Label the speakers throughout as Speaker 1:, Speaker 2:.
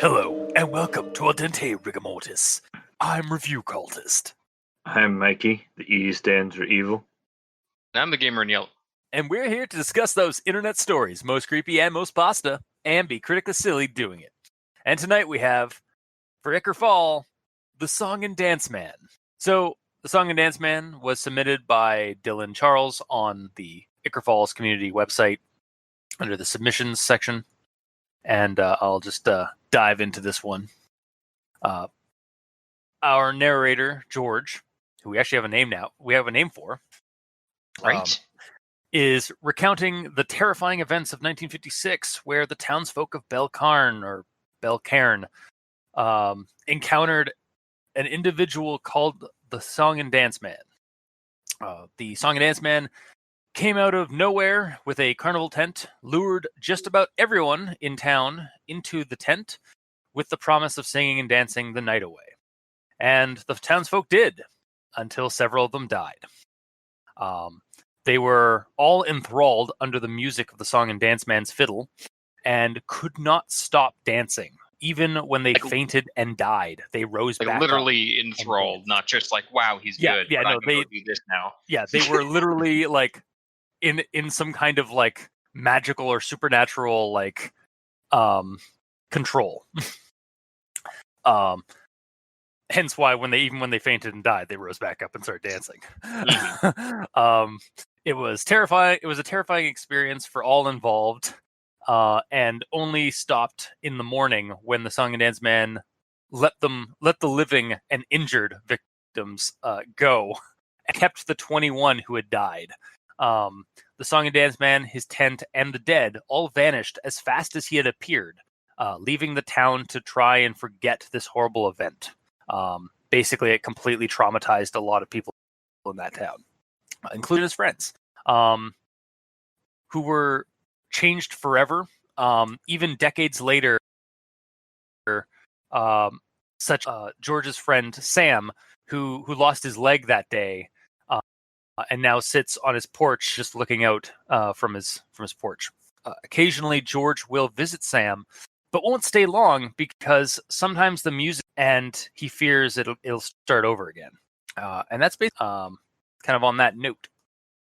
Speaker 1: Hello, and welcome to Al Dente Rigamortis. I'm Review Cultist.
Speaker 2: I'm Mikey. The E stands for evil.
Speaker 3: And I'm the gamer Neil.
Speaker 1: And we're here to discuss those internet stories, most creepy and most pasta, and be critically silly doing it. And tonight we have, for Ichor Fall, The Song and Dance Man. So, The Song and Dance Man was submitted by Dylan Charles on the Ichor Falls community website under the submissions section. And I'll just dive into this one. Our narrator, George, who we actually have a name now, we have a name for,
Speaker 3: Right.
Speaker 1: Is recounting the terrifying events of 1956, where the townsfolk of Belcairn encountered an individual called the Song and Dance Man. The Song and Dance Man came out of nowhere with a carnival tent, lured just about everyone in town into the tent with the promise of singing and dancing the night away. And the townsfolk did, until several of them died. They were all enthralled under the music of the Song and Dance Man's fiddle and could not stop dancing. Even when they fainted and died, they rose back
Speaker 3: literally up enthralled, not just like, wow, he's good.
Speaker 1: Yeah, no,
Speaker 3: they do this now.
Speaker 1: Yeah, they were literally like in some kind of like magical or supernatural like control. Hence why when they fainted and died, they rose back up and started dancing. Mm-hmm. It was terrifying. It was a terrifying experience for all involved, and only stopped in the morning when the Song and Dance Man let the living and injured victims go, and kept the 21 who had died. The Song and Dance Man, his tent, and the dead all vanished as fast as he had appeared, leaving the town to try and forget this horrible event. Basically, it completely traumatized a lot of people in that town, including his friends, who were changed forever. Even decades later, such George's friend Sam, who lost his leg that day, and now sits on his porch just looking out from his porch. Occasionally, George will visit Sam, but won't stay long because sometimes the music, and he fears it'll start over again. And that's basically kind of on that note.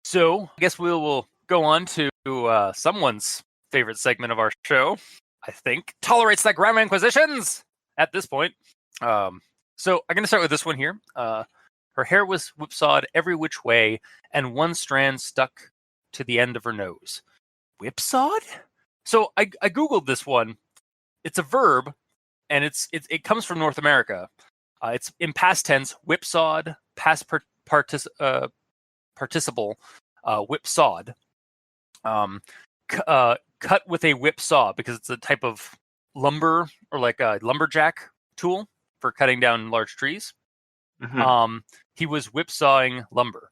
Speaker 1: So I guess we will go on to someone's favorite segment of our show, I think. Tolerates the Grammar Inquisitions at this point. So I'm going to start with this one here. Her hair was whipsawed every which way, and one strand stuck to the end of her nose. Whipsawed? So I Googled this one. It's a verb, and it comes from North America. It's in past tense, whipsawed, past participle, whipsawed. Cut with a whipsaw because it's a type of lumber or like a lumberjack tool for cutting down large trees. Mm-hmm. He was whipsawing lumber.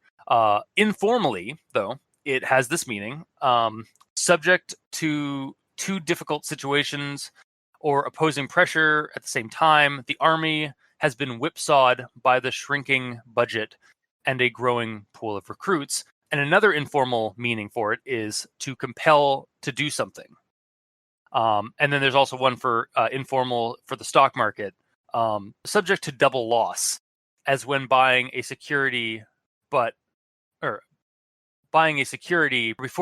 Speaker 1: Informally, though, it has this meaning: subject to two difficult situations or opposing pressure at the same time. The army has been whipsawed by the shrinking budget and a growing pool of recruits. And another informal meaning for it is to compel to do something. And then there's also one for informal for the stock market, subject to double loss, as when buying a security before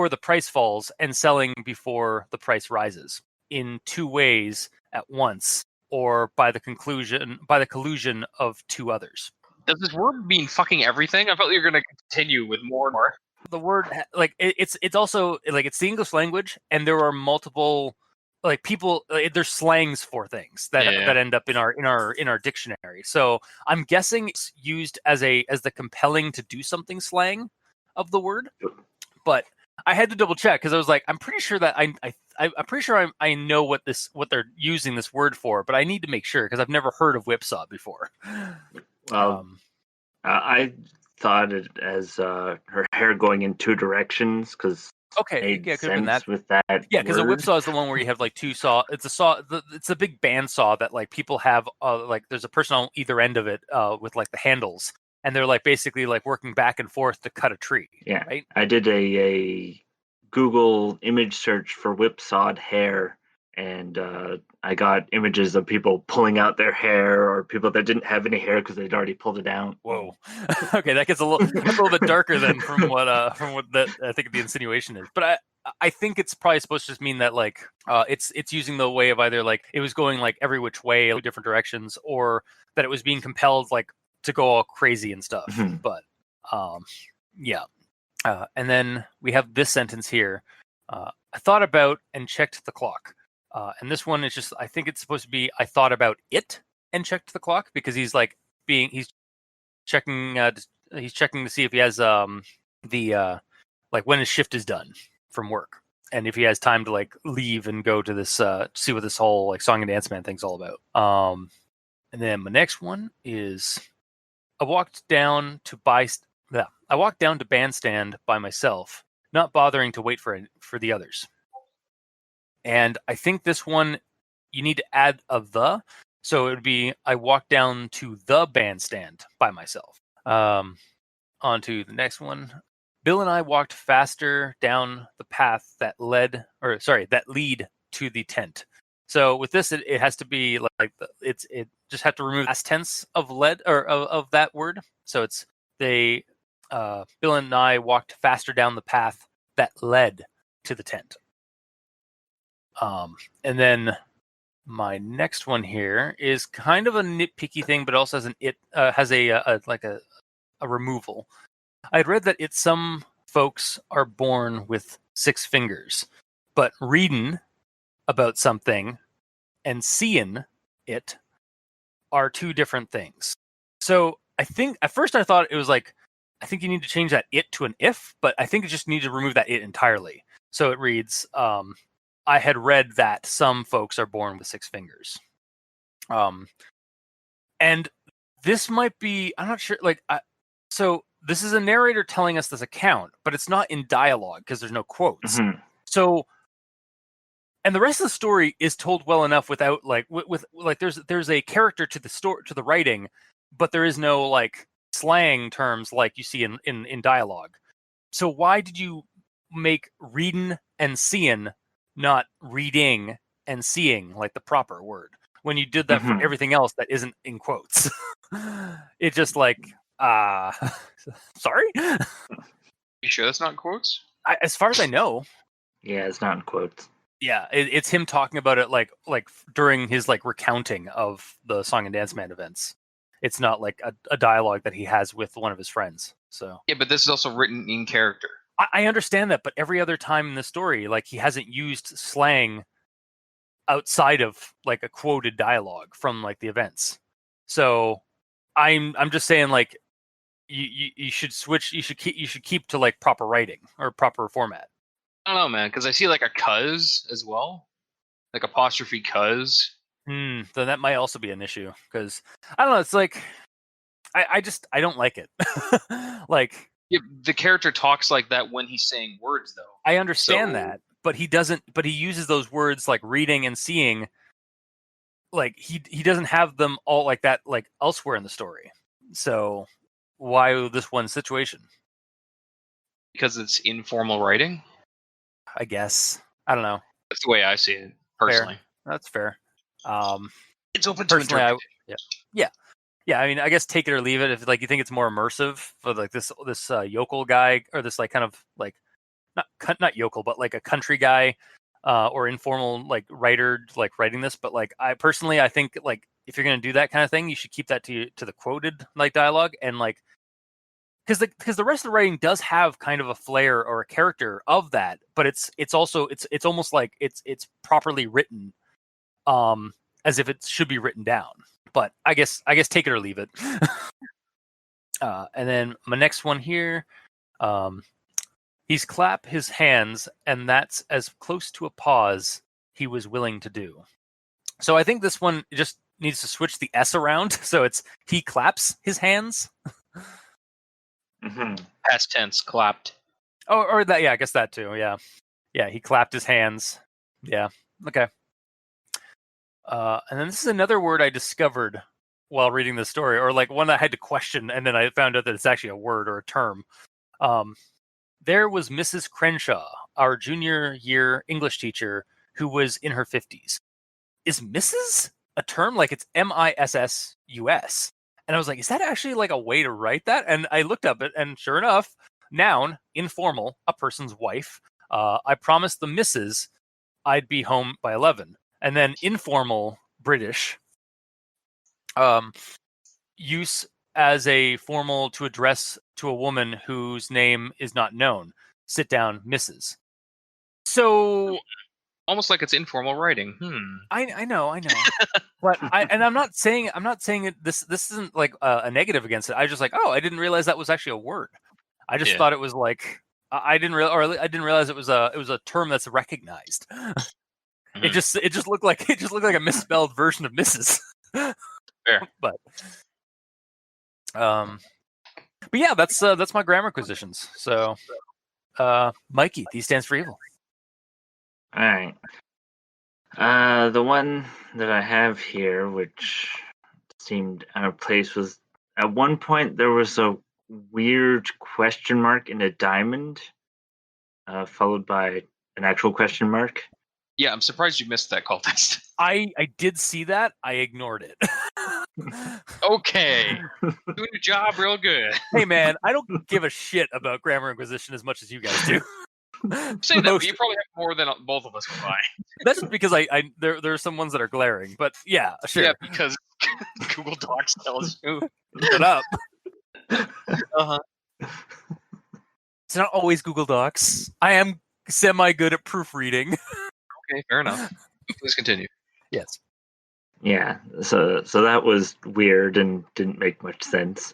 Speaker 1: the price falls and selling before the price rises, in two ways at once, or by the collusion of two others.
Speaker 3: Does this word mean fucking everything? I thought you were going to continue with more and more.
Speaker 1: The word, like, it's also like it's the English language, and there are multiple like people. There's slangs for things that end up in our dictionary. So I'm guessing it's used as the compelling to do something slang of the word, but I had to double check because I was like, I'm pretty sure that I'm pretty sure I know what they're using this word for, but I need to make sure because I've never heard of whipsaw before.
Speaker 2: I thought it as her hair going in two directions because
Speaker 1: could have been that
Speaker 2: with that.
Speaker 1: Yeah, because a whipsaw is the one where you have like two saw. It's a saw. It's a big bandsaw that like people have. Like there's a person on either end of it with like the handles, and they're like basically like working back and forth to cut a tree.
Speaker 2: Yeah,
Speaker 1: right.
Speaker 2: I did a Google image search for whipsawed hair, and I got images of people pulling out their hair or people that didn't have any hair because they'd already pulled it out.
Speaker 1: Whoa. Okay, that gets that's a little bit darker than from what that I think the insinuation is. But I think it's probably supposed to just mean that like it's using the way of either like it was going like every which way, different directions, or that it was being compelled like to go all crazy and stuff.
Speaker 2: Mhm.
Speaker 1: But yeah. And then we have this sentence here. I thought about and checked the clock. And this one is just, I think it's supposed to be, I thought about it and checked the clock, because he's like he's checking to see if he has the like when his shift is done from work, and if he has time to like leave and go to this see what this whole like song and dance man thing's all about. And then my next one is I walked down to bandstand by myself, not bothering to wait for the others. And I think this one you need to add a the, so it would be I walked down to the bandstand by myself. On to the next one. Bill and I walked faster down the path that lead to the tent. So with this, it has to be like it just have to remove the past tense of led or of that word. So it's Bill and I walked faster down the path that led to the tent. And then my next one here is kind of a nitpicky thing, but also has a removal. I'd read that some folks are born with 6 fingers, but reading about something and seeing it are 2 different things. So I think at first I thought it was like, I think you need to change that it to an if, but I think you just need to remove that it entirely. So it reads, I had read that some folks are born with 6 fingers. And this might be, I'm not sure, so this is a narrator telling us this account, but it's not in dialogue because there's no quotes.
Speaker 2: Mhm.
Speaker 1: So, and the rest of the story is told well enough without like with there's a character to the story, to the writing, but there is no like slang terms like you see in dialogue. So why did you make reading and seeing not reading and seeing like the proper word when you did that for
Speaker 2: Mhm.
Speaker 1: everything else that isn't in quotes? It just like sorry.
Speaker 3: You sure that's not quotes?
Speaker 1: As far as I know,
Speaker 2: Yeah, it's not in quotes.
Speaker 1: yeah, it's him talking about it like during his like recounting of the Song and Dance Man events. It's not like a dialogue that he has with one of his friends. So
Speaker 3: Yeah, but this is also written in character.
Speaker 1: I understand that, but every other time in the story, like he hasn't used slang outside of like a quoted dialogue from like the events. So I'm just saying like you should switch. You should keep to like proper writing or proper format.
Speaker 3: I don't know, man, because I see like a cuz as well, like apostrophe cuz.
Speaker 1: Then that might also be an issue because I don't know. It's like I don't like it. Like
Speaker 3: Yeah, the character talks like that when he's saying words, though.
Speaker 1: I understand
Speaker 3: So-
Speaker 1: that, but he doesn't. But he uses those words like reading and seeing. Like he doesn't have them all like that like elsewhere in the story. So why this one situation?
Speaker 3: Because it's informal writing.
Speaker 1: I guess I don't know.
Speaker 3: That's the way I see it personally.
Speaker 1: That's fair.
Speaker 3: It's open to
Speaker 1: Personally,
Speaker 3: interpretation.
Speaker 1: Yeah. I mean, I guess take it or leave it. If like you think it's more immersive for like this yokel guy or this like kind of like not yokel but like a country guy or informal like writer like writing this. But like I think like if you're gonna do that kind of thing, you should keep that to the quoted like dialogue and like because the rest of the writing does have kind of a flair or a character of that, but it's also it's almost like it's properly written as if it should be written down. But I guess take it or leave it. And then my next one here, he's clap his hands, and that's as close to a pause he was willing to do. So I think this one just needs to switch the S around, so it's he claps his hands.
Speaker 2: Mhm.
Speaker 3: Past tense, clapped.
Speaker 1: Or that, yeah, I guess that too. Yeah, he clapped his hands. Yeah, okay. And then this is another word I discovered while reading the story, or like one I had to question, and then I found out that it's actually a word or a term. There was Mrs. Crenshaw, our junior year English teacher, who was in her 50s. Is Mrs. a term? Like it's MISSUS. And I was like, is that actually like a way to write that? And I looked up it, and sure enough, noun, informal, a person's wife. I promised the missus I'd be home by 11. And then informal, British, use as a formal to address to a woman whose name is not known. Sit down, Mrs. So
Speaker 3: Almost like it's informal writing.
Speaker 1: I know. But I'm not saying it, this isn't like a negative against it. I just like, I didn't realize that was actually a word. I just thought it was like I didn't realize it was a term that's recognized. It just looked like a misspelled version of Mrs.
Speaker 3: Fair.
Speaker 1: But yeah, that's my grammar acquisitions. So Mikey, D stands for evil.
Speaker 2: All right. The one that I have here, which seemed out of place, was at one point there was a weird question mark in a diamond, followed by an actual question mark.
Speaker 3: Yeah, I'm surprised you missed that, cultist.
Speaker 1: I did see that. I ignored it.
Speaker 3: Okay. Doing your job real good.
Speaker 1: Hey man, I don't give a shit about grammar inquisition as much as you guys do.
Speaker 3: Say that, but you probably have more than both of us combined.
Speaker 1: That's just because there are some ones that are glaring, but yeah, sure.
Speaker 3: Yeah, because Google Docs tells you.
Speaker 1: Shut up.
Speaker 3: Uh-huh.
Speaker 1: It's not always Google Docs. I am semi good at proofreading.
Speaker 3: Okay, fair enough. Please continue.
Speaker 1: Yes.
Speaker 2: Yeah, so that was weird and didn't make much sense.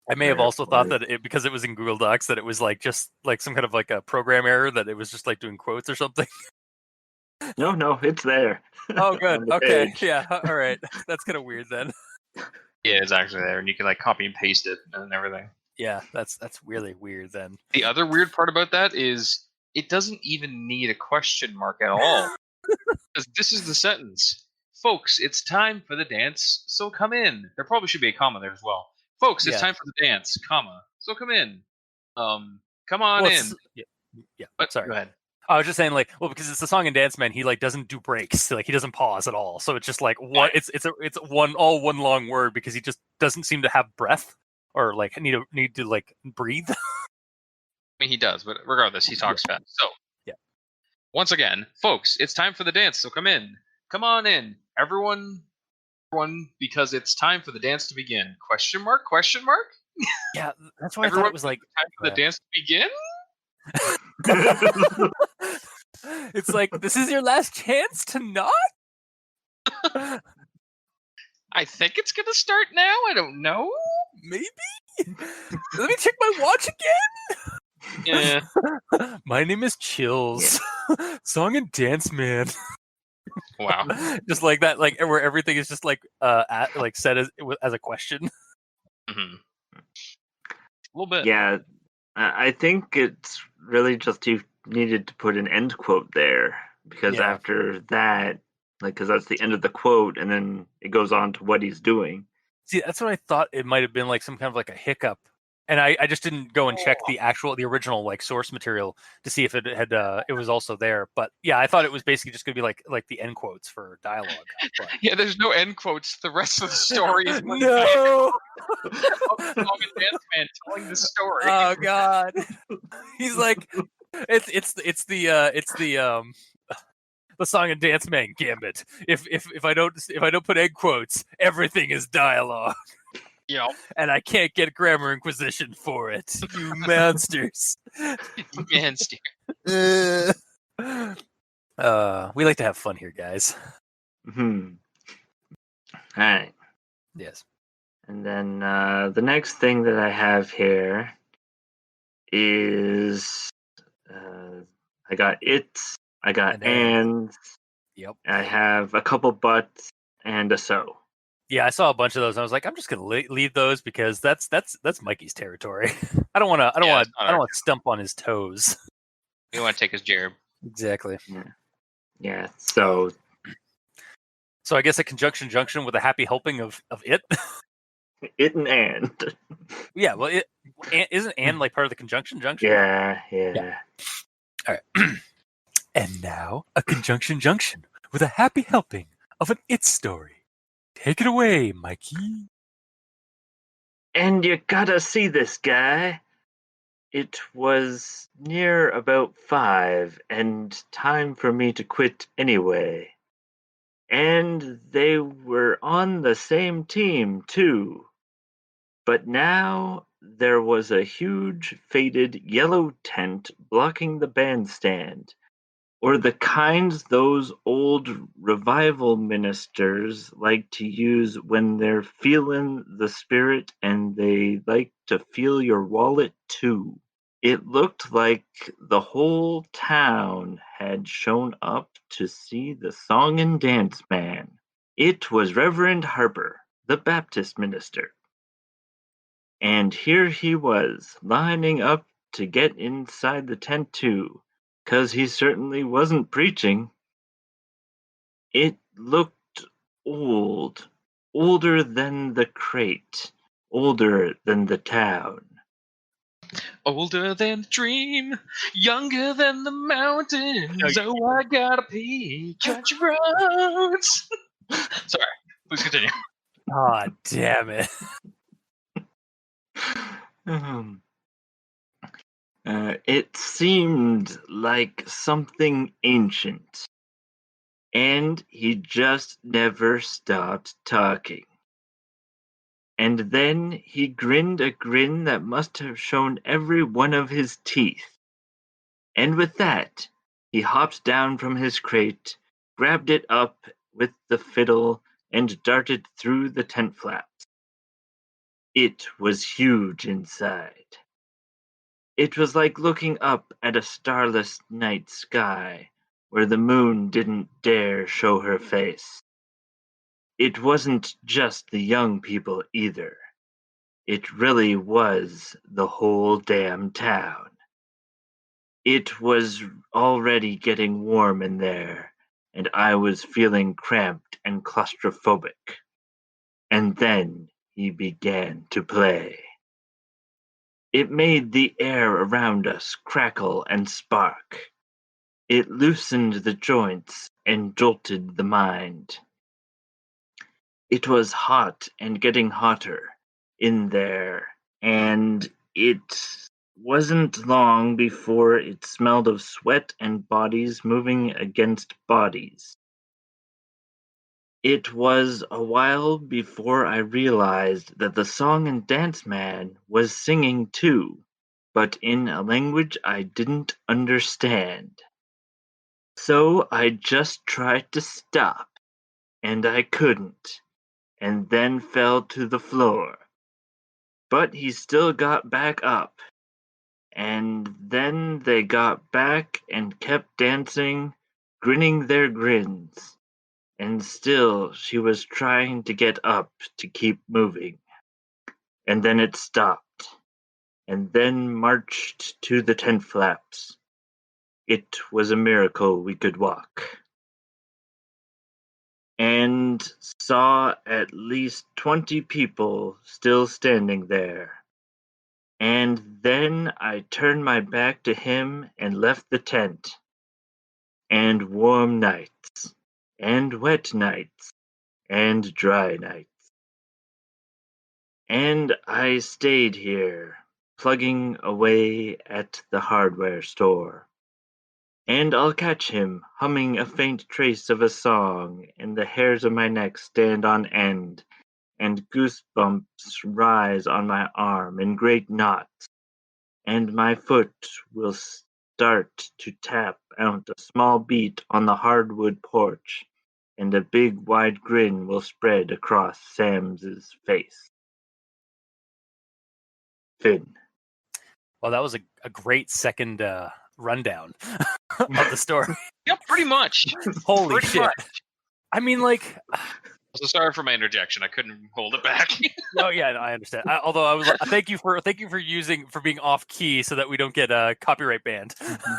Speaker 1: I may have also thought that because it was in Google Docs that it was like just like some kind of like a program error, that it was just like doing quotes or something.
Speaker 2: No, it's there.
Speaker 1: Oh, good.
Speaker 2: On the
Speaker 1: Okay.
Speaker 2: page.
Speaker 1: Yeah. All right. That's kind of weird then.
Speaker 3: Yeah, it's actually there, and you can like copy and paste it and everything.
Speaker 1: Yeah, that's really weird then.
Speaker 3: The other weird part about that is it doesn't even need a question mark at all. Because this is the sentence. Folks, it's time for the dance, so come in. There probably should be a comma there as well. Folks, it's time for the dance, comma, so come in. Come on in.
Speaker 1: Yeah.
Speaker 3: But,
Speaker 1: Sorry.
Speaker 3: Go ahead.
Speaker 1: I was just saying, like, well, because it's the song and dance man, he like doesn't do breaks, like he doesn't pause at all. So it's just like what it's one long word because he just doesn't seem to have breath or like need to like breathe.
Speaker 3: I mean, he does, but regardless, he talks fast. So
Speaker 1: yeah.
Speaker 3: Once again, folks, it's time for the dance, so come in. Come on in, everyone, because it's time for the dance to begin. Question mark? Question mark?
Speaker 1: Yeah, that's why I thought it was like
Speaker 3: time for the dance to begin.
Speaker 1: It's like, this is your last chance to not?
Speaker 3: I think it's gonna start now. I don't know.
Speaker 1: Maybe? Let me check my watch again.
Speaker 3: Yeah.
Speaker 1: My name is Chills. Song and dance man.
Speaker 3: Wow.
Speaker 1: Just like that, like where everything is just like said as a question.
Speaker 3: Mm-hmm. A little bit.
Speaker 2: Yeah, I think it's really just you needed to put an end quote there because after that, like, because that's the end of the quote, and then it goes on to what he's doing.
Speaker 1: See, that's what I thought it might have been, like some kind of like a hiccup, and I just didn't go and check the original like source material to see if it had it was also there. But yeah, I thought it was basically just gonna be like the end quotes for dialogue. But...
Speaker 3: Yeah, there's no end quotes. The rest of the story is
Speaker 1: no.
Speaker 3: Song and dance man telling the story.
Speaker 1: Oh God, he's like, it's the song and dance man gambit. If I don't put egg quotes, everything is dialogue.
Speaker 3: Yeah,
Speaker 1: and I can't get grammar inquisition for it. You monsters.
Speaker 3: You monster.
Speaker 1: We like to have fun here, guys.
Speaker 2: All right.
Speaker 1: Yes.
Speaker 2: And then the next thing that I have here is I got it, I got and,
Speaker 1: yep.
Speaker 2: I have a couple buts and a so.
Speaker 1: Yeah, I saw a bunch of those. And I was like, I'm just gonna leave those because that's Mikey's territory. I don't want to stump on his toes.
Speaker 3: You want to take his gerb.
Speaker 1: Exactly.
Speaker 2: Yeah. So
Speaker 1: I guess a conjunction junction with a happy helping of it.
Speaker 2: It and.
Speaker 1: Yeah, well, isn't and like part of the conjunction junction?
Speaker 2: Yeah.
Speaker 1: All right. And now, a conjunction junction with a happy helping of an It story. Take it away, Mikey.
Speaker 2: And you gotta see this guy. It was near about 5, and time for me to quit anyway. And they were on the same team, too. But now there was a huge faded yellow tent blocking the bandstand, or the kinds those old revival ministers like to use when they're feeling the spirit and they like to feel your wallet too. It looked like the whole town had shown up to see the song and dance man. It was Reverend Harper, the Baptist minister. And here he was, lining up to get inside the tent too, 'cause he certainly wasn't preaching. It looked old, older than the crate, older than the town.
Speaker 3: Older than the dream, younger than the mountains. Oh, I gotta pee, country roads. Sorry, please continue.
Speaker 1: Ah, damn it.
Speaker 2: It seemed like something ancient, and he just never stopped talking. And then he grinned a grin that must have shown every one of his teeth. And with that, he hopped down from his crate, grabbed it up with the fiddle, and darted through the tent flaps. It was huge inside. It was like looking up at a starless night sky where the moon didn't dare show her face. It wasn't just the young people either. It really was the whole damn town. It was already getting warm in there, and I was feeling cramped and claustrophobic. And then he began to play. It made the air around us crackle and spark. It loosened the joints and jolted the mind. It was hot and getting hotter in there, and it wasn't long before it smelled of sweat and bodies moving against bodies. It was a while before I realized that the song and dance man was singing too, but in a language I didn't understand. So I just tried to stop, and I couldn't, and then fell to the floor. But he still got back up, and then they got back and kept dancing, grinning their grins. And still she was trying to get up to keep moving. And then it stopped, and then marched to the tent flaps. It was a miracle we could walk. And saw at least 20 people still standing there. And then I turned my back to him and left the tent. And warm nights, and wet nights, and dry nights. And I stayed here, plugging away at the hardware store. And I'll catch him, humming a faint trace of a song, and the hairs of my neck stand on end, and goosebumps rise on my arm in great knots, and my foot will start to tap out a small beat on the hardwood porch, and a big wide grin will spread across Sam's face. Finn.
Speaker 1: Well, that was a great second rundown of the story.
Speaker 3: Yep, pretty much.
Speaker 1: Holy
Speaker 3: Pretty
Speaker 1: shit.
Speaker 3: much.
Speaker 1: I mean, like...
Speaker 3: So sorry for my interjection. I couldn't hold it back.
Speaker 1: No, yeah, no, I understand. Although I was, thank you for for being off key so that we don't get copyright banned.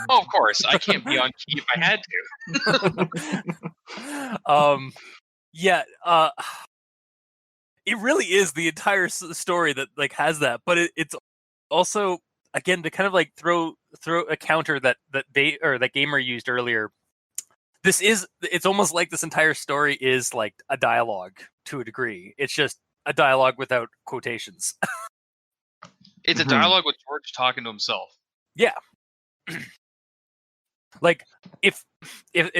Speaker 3: Oh, of course, I can't be on key if I had to.
Speaker 1: Yeah, it really is the entire story that like has that, but it's also again to kind of like throw throw a counter that Gamer used earlier. It's almost like this entire story is like a dialogue to a degree. It's just a dialogue without quotations.
Speaker 3: It's a dialogue with George talking to himself.
Speaker 1: Yeah. Like if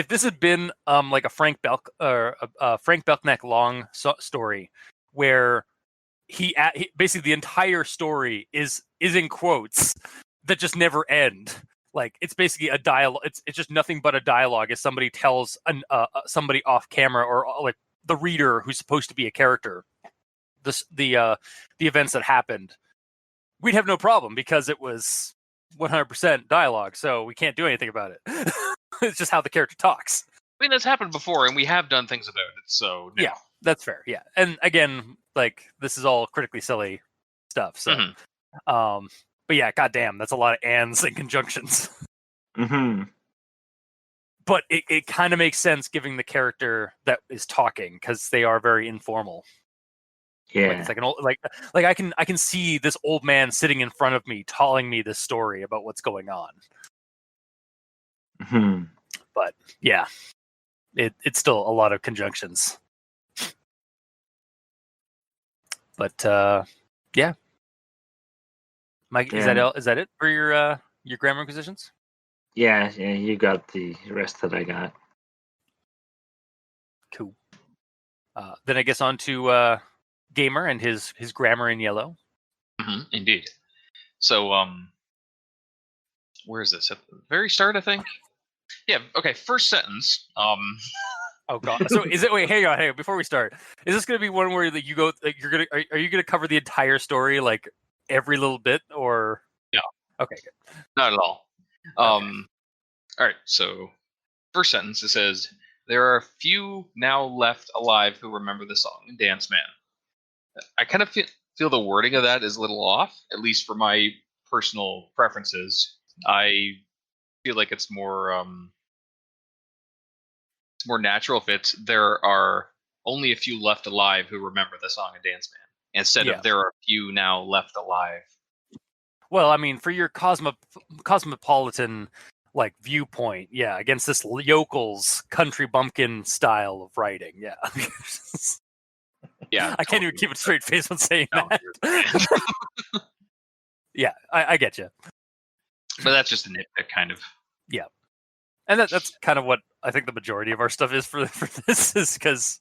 Speaker 1: this had been like a Frank Belknap long story where he basically the entire story is in quotes that just never end. Like it's basically a dialogue. It's just nothing but a dialogue as somebody tells somebody off camera or like the reader who's supposed to be a character the events that happened. We'd have no problem because it was 100% dialogue, so we can't do anything about it. It's just how the character talks.
Speaker 3: I mean, that's happened before, and we have done things about it, so... No.
Speaker 1: Yeah, that's fair, yeah. And again, like, this is all critically silly stuff, so... but yeah, goddamn, that's a lot of ands and conjunctions. But it kind of makes sense given the character that is talking, because they are very informal.
Speaker 2: Yeah,
Speaker 1: like, it's like an old, like I can see this old man sitting in front of me telling me this story about what's going on. But yeah, it's still a lot of conjunctions. But yeah, Mike, is that it for your grammar inquisitions?
Speaker 2: Yeah, you got the rest that I got.
Speaker 1: Cool. Then I guess on to Gamer and his grammar in yellow.
Speaker 3: Indeed. So, where is this? At the very start, I think? Yeah, okay, first sentence.
Speaker 1: Oh god. So is it hang on, before we start. Is this gonna be one where you go like are you gonna cover the entire story, like every little bit, or
Speaker 3: no?
Speaker 1: Okay, good.
Speaker 3: Not at all. Alright, so first sentence it says, there are a few now left alive who remember the song Dance Man. I kind of feel the wording of that is a little off, at least for my personal preferences. I feel like it's more natural if it's there are only a few left alive who remember the song Dance Man, instead of there are a few now left alive.
Speaker 1: Well, I mean, for your cosmopolitan like viewpoint, yeah, against this yokels country bumpkin style of writing, yeah.
Speaker 3: Yeah,
Speaker 1: I can't even keep a straight face when saying that. Yeah, I get you.
Speaker 3: But that's just a nitpick, kind of.
Speaker 1: Yeah, and that's kind of what I think the majority of our stuff is for this, is because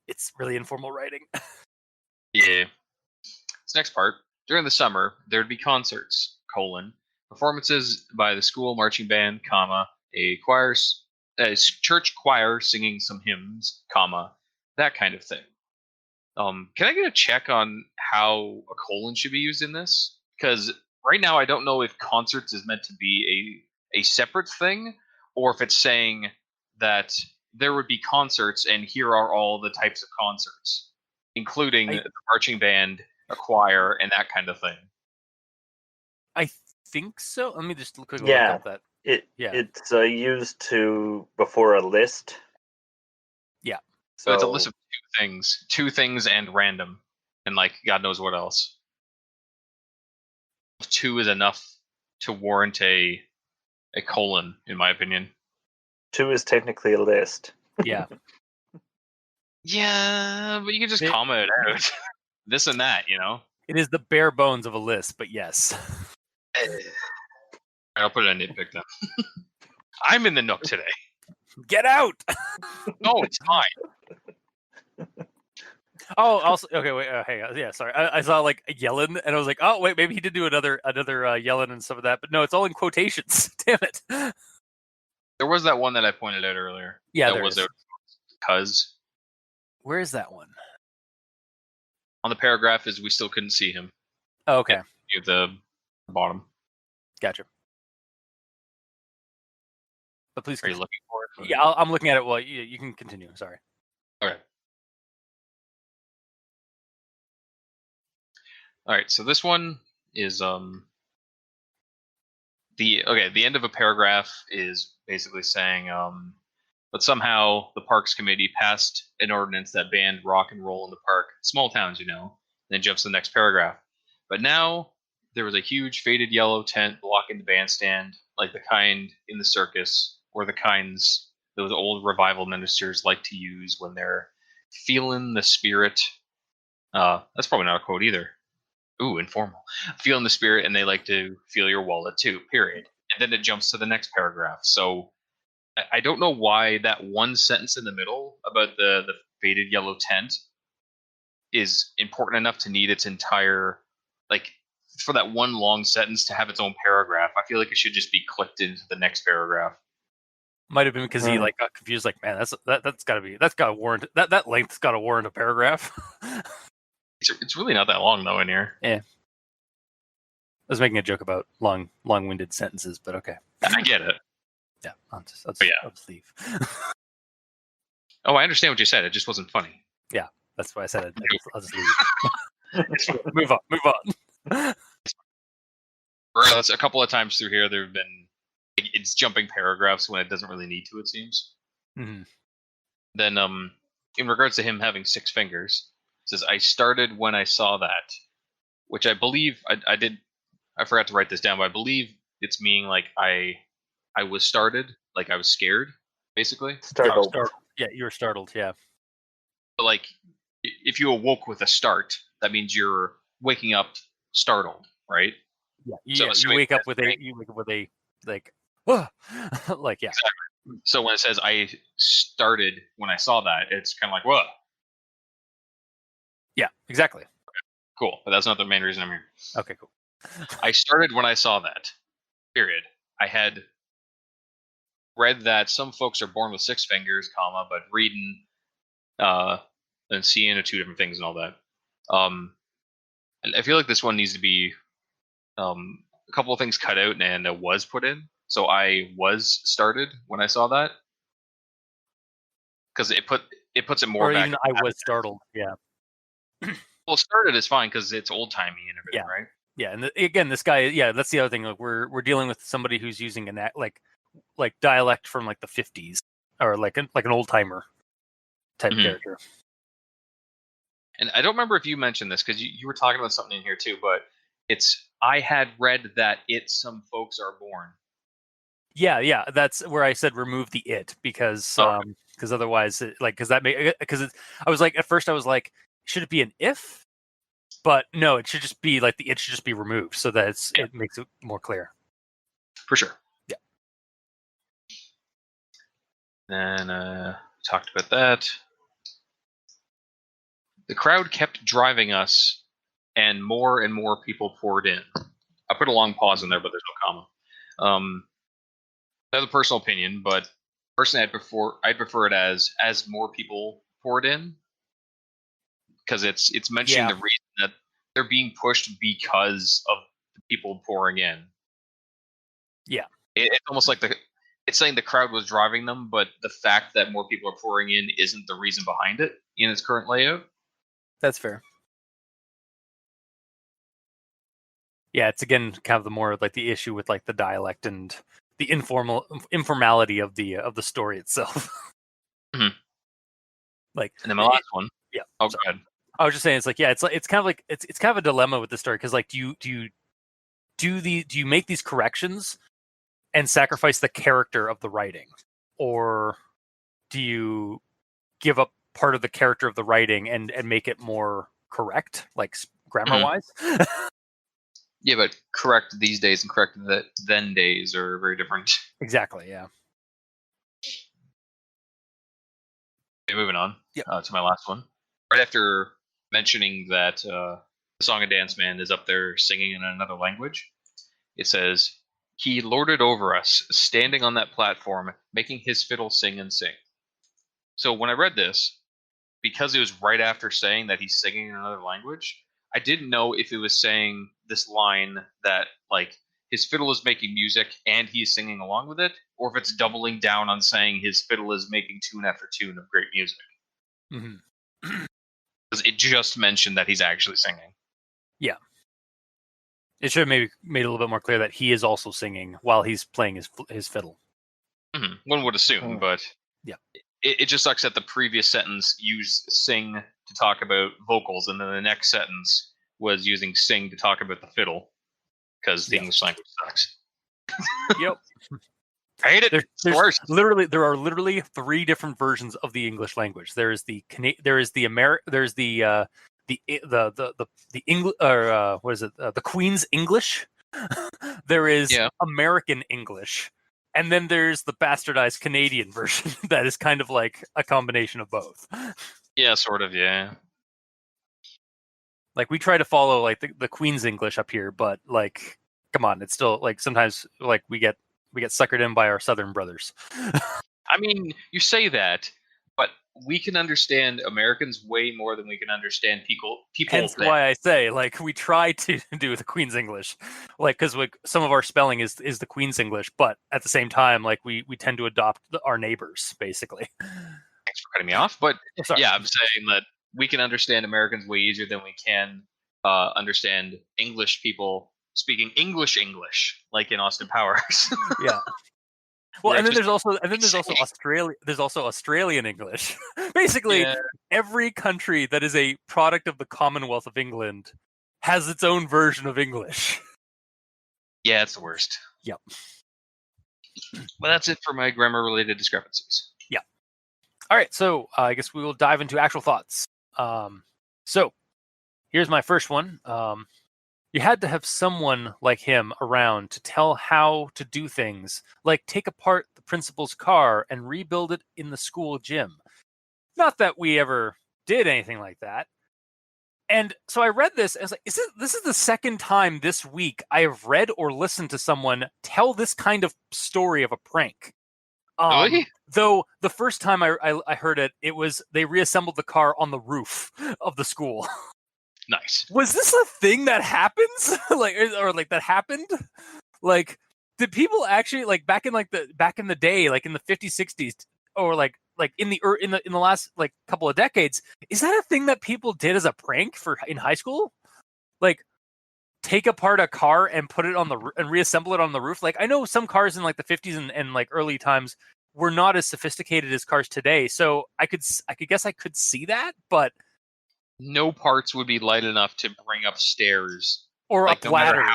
Speaker 1: it's really informal writing.
Speaker 3: Yeah. This next part. During the summer, there would be concerts, performances by the school marching band, a church choir singing some hymns, that kind of thing. Can I get a check on how a colon should be used in this? Because right now I don't know if concerts is meant to be a separate thing, or if it's saying that there would be concerts and here are all the types of concerts, including the marching band, a choir, and that kind of thing.
Speaker 1: I think so. Let me just quickly
Speaker 2: look
Speaker 1: up that.
Speaker 2: It's used before a list.
Speaker 1: Yeah.
Speaker 3: So it's a list of two things and random, and like God knows what else. 2 is enough to warrant a colon, in my opinion.
Speaker 2: 2 is technically a list.
Speaker 1: Yeah.
Speaker 3: Yeah, but you can just comma it out. This and that, you know?
Speaker 1: It is the bare bones of a list, but yes.
Speaker 3: I'll put it in nitpick then. I'm in the nook today.
Speaker 1: Get out!
Speaker 3: No, it's fine.
Speaker 1: Oh, also, okay, wait, hang on. Yeah, sorry. I saw like yelling, and I was like, oh, wait, maybe he did do another yelling and some of that, but no, it's all in quotations. Damn it.
Speaker 3: There was that one that I pointed out earlier.
Speaker 1: Yeah,
Speaker 3: that was cuz.
Speaker 1: Where is that one?
Speaker 3: On the paragraph is we still couldn't see him.
Speaker 1: Oh, okay.
Speaker 3: At the bottom.
Speaker 1: Gotcha. But please,
Speaker 3: are you looking for it?
Speaker 1: Yeah, I'm looking at it. Well, you can continue. Sorry.
Speaker 3: Okay. All right. So this one is the end of a paragraph is basically saying but somehow the Parks Committee passed an ordinance that banned rock and roll in the park, small towns, you know. Then jumps to the next paragraph. But now there was a huge faded yellow tent blocking the bandstand, like the kind in the circus, or the kinds those old revival ministers like to use when they're feeling the spirit. That's probably not a quote either. Ooh, informal. Feeling the spirit, and they like to feel your wallet too, period. And then it jumps to the next paragraph. So I don't know why that one sentence in the middle about the faded yellow tent is important enough to need its entire, like, for that one long sentence to have its own paragraph. I feel like it should just be clicked into the next paragraph.
Speaker 1: Might have been because he like got confused. Like, man, that's got to warrant that length's got to warrant a paragraph.
Speaker 3: It's really not that long though in here.
Speaker 1: Yeah. I was making a joke about long-winded sentences, but okay.
Speaker 3: I get it.
Speaker 1: Yeah, I'll just leave.
Speaker 3: Oh, I understand what you said. It just wasn't funny.
Speaker 1: Yeah, that's why I said it. I'll just leave. Move on.
Speaker 3: That's a couple of times through here. There have been it's jumping paragraphs when it doesn't really need to. It seems.
Speaker 1: Mm-hmm.
Speaker 3: Then, in regards to him having 6 fingers, it says, "I started when I saw that," which I believe I did. I forgot to write this down, but I believe it's meaning like I was started, like I was scared, basically.
Speaker 2: Startled.
Speaker 1: Yeah, you were startled. Yeah.
Speaker 3: But like, if you awoke with a start, that means you're waking up startled, right?
Speaker 1: Yeah.
Speaker 3: So
Speaker 1: you wake up with a like, oh! Like yeah.
Speaker 3: Exactly. So when it says I started when I saw that, it's kind of like whoa.
Speaker 1: Yeah, exactly.
Speaker 3: Okay, cool, but that's not the main reason I'm here.
Speaker 1: Okay, cool.
Speaker 3: I started when I saw that. Period. I had read that some folks are born with 6 fingers, comma, but reading and seeing are 2 different things and all that. And I feel like this one needs to be a couple of things cut out and it was put in. So I was started when I saw that because it puts it more.
Speaker 1: Or
Speaker 3: back
Speaker 1: even I was startled. Yeah.
Speaker 3: Well, started is fine because it's old timey and everything, right?
Speaker 1: Yeah, and again, this guy, yeah, that's the other thing. Like, we're dealing with somebody who's using like dialect from like the 50s, or like an old timer type character.
Speaker 3: And I don't remember if you mentioned this because you were talking about something in here too, but I had read that some folks are born.
Speaker 1: Yeah, that's where I said remove the it because otherwise, I was like, at first I was like, should it be an if? But no, it should just be like it should just be removed so that it makes it more clear.
Speaker 3: For sure.
Speaker 1: Yeah.
Speaker 3: Then talked about that. The crowd kept driving us, and more people poured in. I put a long pause in there, but there's no comma. That's a personal opinion, but personally, I'd prefer it as more people poured in, because it's mentioning the reason that they're being pushed because of the people pouring in.
Speaker 1: Yeah,
Speaker 3: it's almost like it's saying the crowd was driving them, but the fact that more people are pouring in isn't the reason behind it in its current layout.
Speaker 1: That's fair. Yeah, it's again kind of the more like the issue with like the dialect and the informality of the story itself.
Speaker 3: Mm-hmm.
Speaker 1: Like,
Speaker 3: and then my last one.
Speaker 1: Yeah.
Speaker 3: Oh, go ahead.
Speaker 1: I was just saying, it's like, yeah, it's kind of like it's kind of a dilemma with the story because like, do you make these corrections and sacrifice the character of the writing, or do you give up part of the character of the writing and make it more correct, like grammar wise?
Speaker 3: Yeah, but correct these days and correct then days are very different.
Speaker 1: Exactly. Yeah.
Speaker 3: Okay, moving on.
Speaker 1: Yep.
Speaker 3: To my last one. Right after mentioning that the Song and Dance Man is up there singing in another language, it says, "He lorded over us, standing on that platform, making his fiddle sing and sing." So when I read this, because it was right after saying that he's singing in another language, I didn't know if it was saying this line that like his fiddle is making music and he's singing along with it, or if it's doubling down on saying his fiddle is making tune after tune of great music.
Speaker 1: Mm-hmm.
Speaker 3: Because it just mentioned that he's actually singing.
Speaker 1: Yeah. It should have maybe made it a little bit more clear that he is also singing while he's playing his fiddle.
Speaker 3: Mm-hmm. One would assume, but
Speaker 1: yeah,
Speaker 3: it just sucks that the previous sentence used sing to talk about vocals, and then the next sentence was using sing to talk about the fiddle. because the English language sucks.
Speaker 1: Yep.
Speaker 3: I hate it.
Speaker 1: There's
Speaker 3: worse.
Speaker 1: there are literally 3 different versions of the English language. There is the English, or what is it? The Queen's English. There is American English, and then there's the bastardized Canadian version that is kind of like a combination of both.
Speaker 3: Yeah, sort of. Yeah.
Speaker 1: Like we try to follow like the Queen's English up here, but like, come on, it's still like sometimes like we get suckered in by our Southern brothers.
Speaker 3: I mean, you say that, but we can understand Americans way more than we can understand people.
Speaker 1: Hence why I say, like, we try to do the Queen's English, like, because some of our spelling is the Queen's English, but at the same time, like, we tend to adopt our neighbors, basically.
Speaker 3: Thanks for cutting me off, but yeah, I'm saying that we can understand Americans way easier than we can understand English people speaking English, like in Austin Powers.
Speaker 1: Yeah. Well, and then there's also Australia. There's also Australian English. Basically, every country that is a product of the Commonwealth of England has its own version of English.
Speaker 3: Yeah, it's the worst.
Speaker 1: Yep.
Speaker 3: Well, that's it for my grammar-related discrepancies.
Speaker 1: Yeah. All right, so I guess we will dive into actual thoughts. So here's my first one. You had to have someone like him around to tell how to do things, like take apart the principal's car and rebuild it in the school gym. Not that we ever did anything like that. And so I read this and I was like, this is the second time this week I have read or listened to someone tell this kind of story of a prank.
Speaker 3: Really?
Speaker 1: Though the first time I heard it, it was they reassembled the car on the roof of the school.
Speaker 3: Nice.
Speaker 1: Was this a thing that happens? Like that happened? Like, did people actually like back in the day, like in the 50s, 60s, or like in the last like couple of decades? Is that a thing that people did as a prank in high school? Like, take apart a car and put it and reassemble it on the roof? Like, I know some cars in like the 50s and like early times were not as sophisticated as cars today, so I could guess I could see that, but
Speaker 3: no parts would be light enough to bring up stairs
Speaker 1: or up ladders.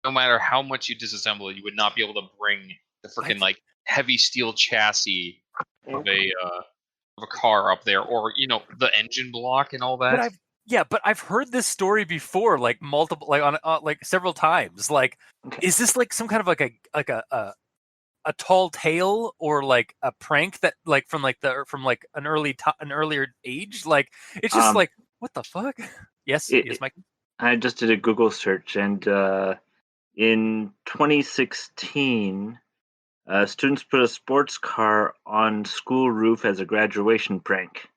Speaker 3: No matter how much you disassemble it, you would not be able to bring the freaking like heavy steel chassis of a car up there, or the engine block and all that.
Speaker 1: But I've heard this story before, like multiple, like on like several times. Like, is this like some kind of like a tall tale or like a prank that like from an earlier age? Like, it's just like, what the fuck? Yes, Mike.
Speaker 2: I just did a Google search, and in 2016, students put a sports car on school roof as a graduation prank.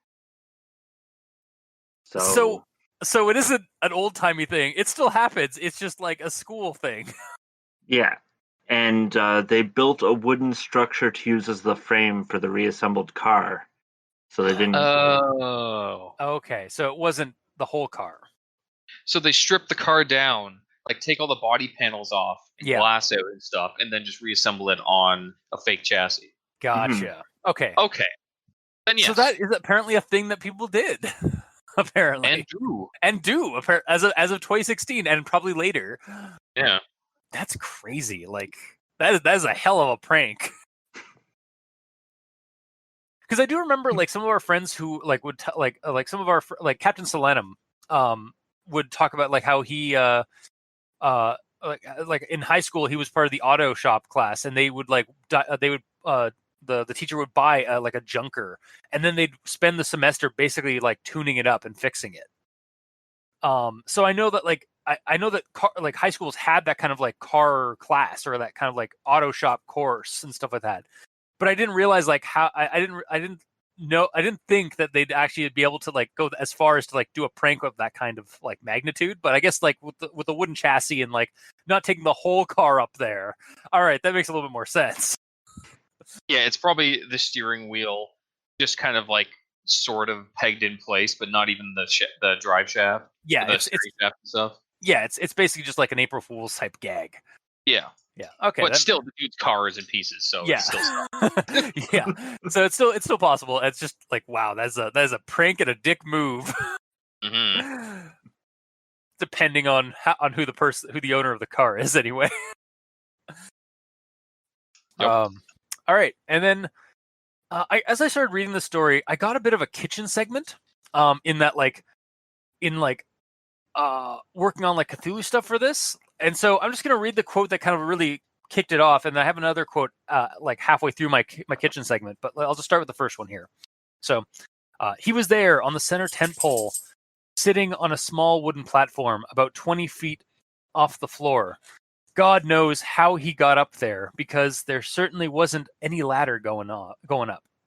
Speaker 1: So it isn't an old timey thing. It still happens. It's just like a school thing.
Speaker 2: Yeah. And they built a wooden structure to use as the frame for the reassembled car. So they didn't...
Speaker 3: Oh.
Speaker 1: Okay, so it wasn't the whole car.
Speaker 3: So they stripped the car down, like take all the body panels off, and glass out and stuff, and then just reassemble it on a fake chassis.
Speaker 1: Gotcha.
Speaker 2: Mm-hmm.
Speaker 1: Okay.
Speaker 3: Then yes.
Speaker 1: So that is apparently a thing that people did. Apparently. And do as of 2016 and probably later.
Speaker 3: Yeah.
Speaker 1: That's crazy. Like that is a hell of a prank. Because I do remember like some of our friends who like would like some of our like Captain Solenum would talk about like how he like in high school he was part of the auto shop class, and they would like the teacher would buy like a junker, and then they'd spend the semester basically like tuning it up and fixing it. So I know that like I know that like high schools had that kind of like car class or that kind of like auto shop course and stuff like that, but I didn't realize like how I didn't think that they'd actually be able to like go as far as to like do a prank of that kind of like magnitude. But I guess like with the wooden chassis and like not taking the whole car up there, all right, that makes a little bit more sense.
Speaker 3: Yeah, it's probably the steering wheel just kind of like sort of pegged in place, but not even the drive shaft.
Speaker 1: Yeah,
Speaker 3: it's shaft and stuff.
Speaker 1: Yeah, it's basically just like an April Fool's type gag.
Speaker 3: Yeah.
Speaker 1: Yeah. Okay.
Speaker 3: But still, the dude's car is in pieces, so
Speaker 1: yeah.
Speaker 3: It's still
Speaker 1: yeah. So it's still possible. It's just like, wow, that is a prank and a dick move.
Speaker 3: Mm-hmm.
Speaker 1: depending on who the owner of the car is, anyway.
Speaker 3: Yep.
Speaker 1: All right, and then as I started reading the story, I got a bit of a kitchen segment. In that, working on like Cthulhu stuff for this, and so I'm just gonna read the quote that kind of really kicked it off, and I have another quote like halfway through my kitchen segment, but I'll just start with the first one here. So, he was there on the center tent pole, sitting on a small wooden platform about 20 feet off the floor. God knows how he got up there, because there certainly wasn't any ladder going up.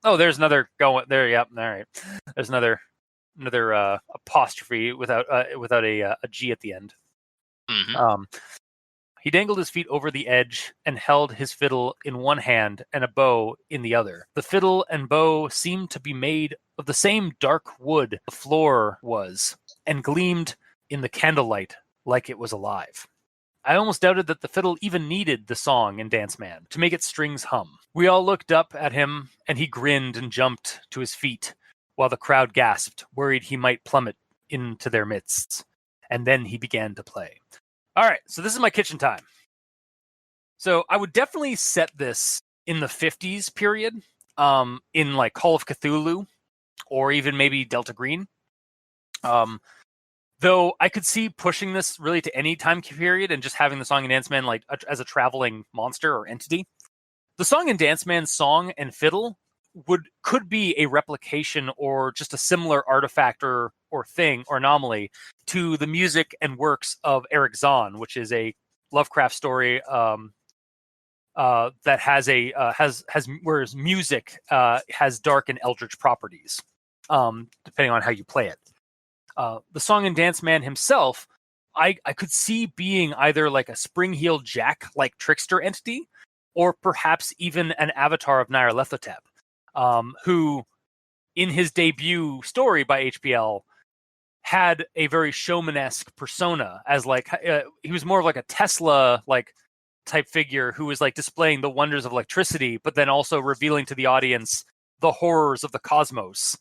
Speaker 1: Oh, there's another going there. Yep. All right. There's another apostrophe without a G at the end.
Speaker 3: Mm-hmm.
Speaker 1: He dangled his feet over the edge and held his fiddle in one hand and a bow in the other. The fiddle and bow seemed to be made of the same dark wood the floor was, and gleamed in the candlelight like it was alive. I almost doubted that the fiddle even needed the song and dance man to make its strings hum. We all looked up at him, and he grinned and jumped to his feet, while the crowd gasped, worried he might plummet into their midst. And then he began to play. All right, so this is my kitchen time. So I would definitely set this in the 50s period, in like Call of Cthulhu, or even maybe Delta Green. Though I could see pushing this really to any time period and just having the Song and Dance Man like as a traveling monster or entity. The Song and Dance Man's song and fiddle could be a replication or just a similar artifact or thing or anomaly to the music and works of Eric Zahn, which is a Lovecraft story that has whereas music has dark and eldritch properties, depending on how you play it. The Song and Dance Man himself, I could see being either like a spring-heeled Jack-like trickster entity, or perhaps even an avatar of Nyarlathotep, who, in his debut story by HPL, had a very showman-esque persona, as like he was more of like a Tesla like type figure who was like displaying the wonders of electricity, but then also revealing to the audience the horrors of the cosmos.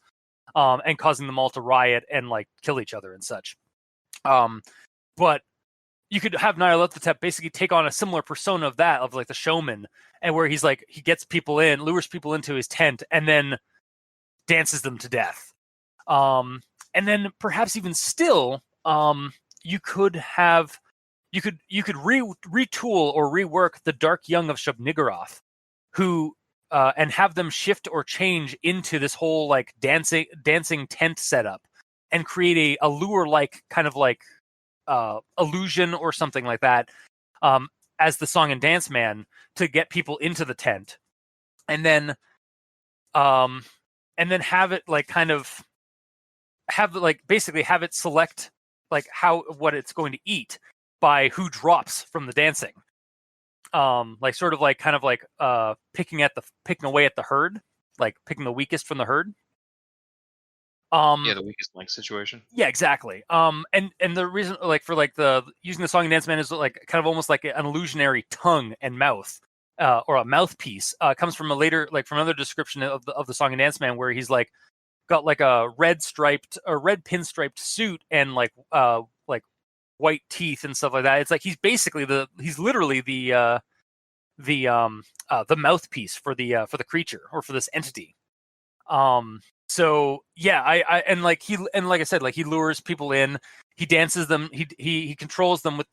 Speaker 1: And causing them all to riot and like kill each other and such. But you could have Nyarlathotep basically take on a similar persona of that, of like the showman, and where he's like, he gets people in, lures people into his tent, and then dances them to death. And then perhaps even still, you could retool or rework the Dark Young of Shub-Niggurath, who and have them shift or change into this whole like dancing tent setup, and create a lure-like kind of like illusion or something like that, as the Song and Dance Man, to get people into the tent, and then have it like kind of basically have it select like what it's going to eat by who drops from the dancing. Like sort of like kind of like picking away at the herd, like picking the weakest from the herd.
Speaker 3: Yeah, the weakest link situation.
Speaker 1: Yeah, exactly. And the reason like for like the using the Song and Dance Man is like kind of almost like an illusionary tongue and mouth, or a mouthpiece. Comes from another description of the Song and Dance Man, where he's like got like a red pinstriped suit and like white teeth and stuff like that. It's like he's literally the mouthpiece for the creature, or for this entity. So yeah, like I said, like he lures people in, he dances them, he controls them with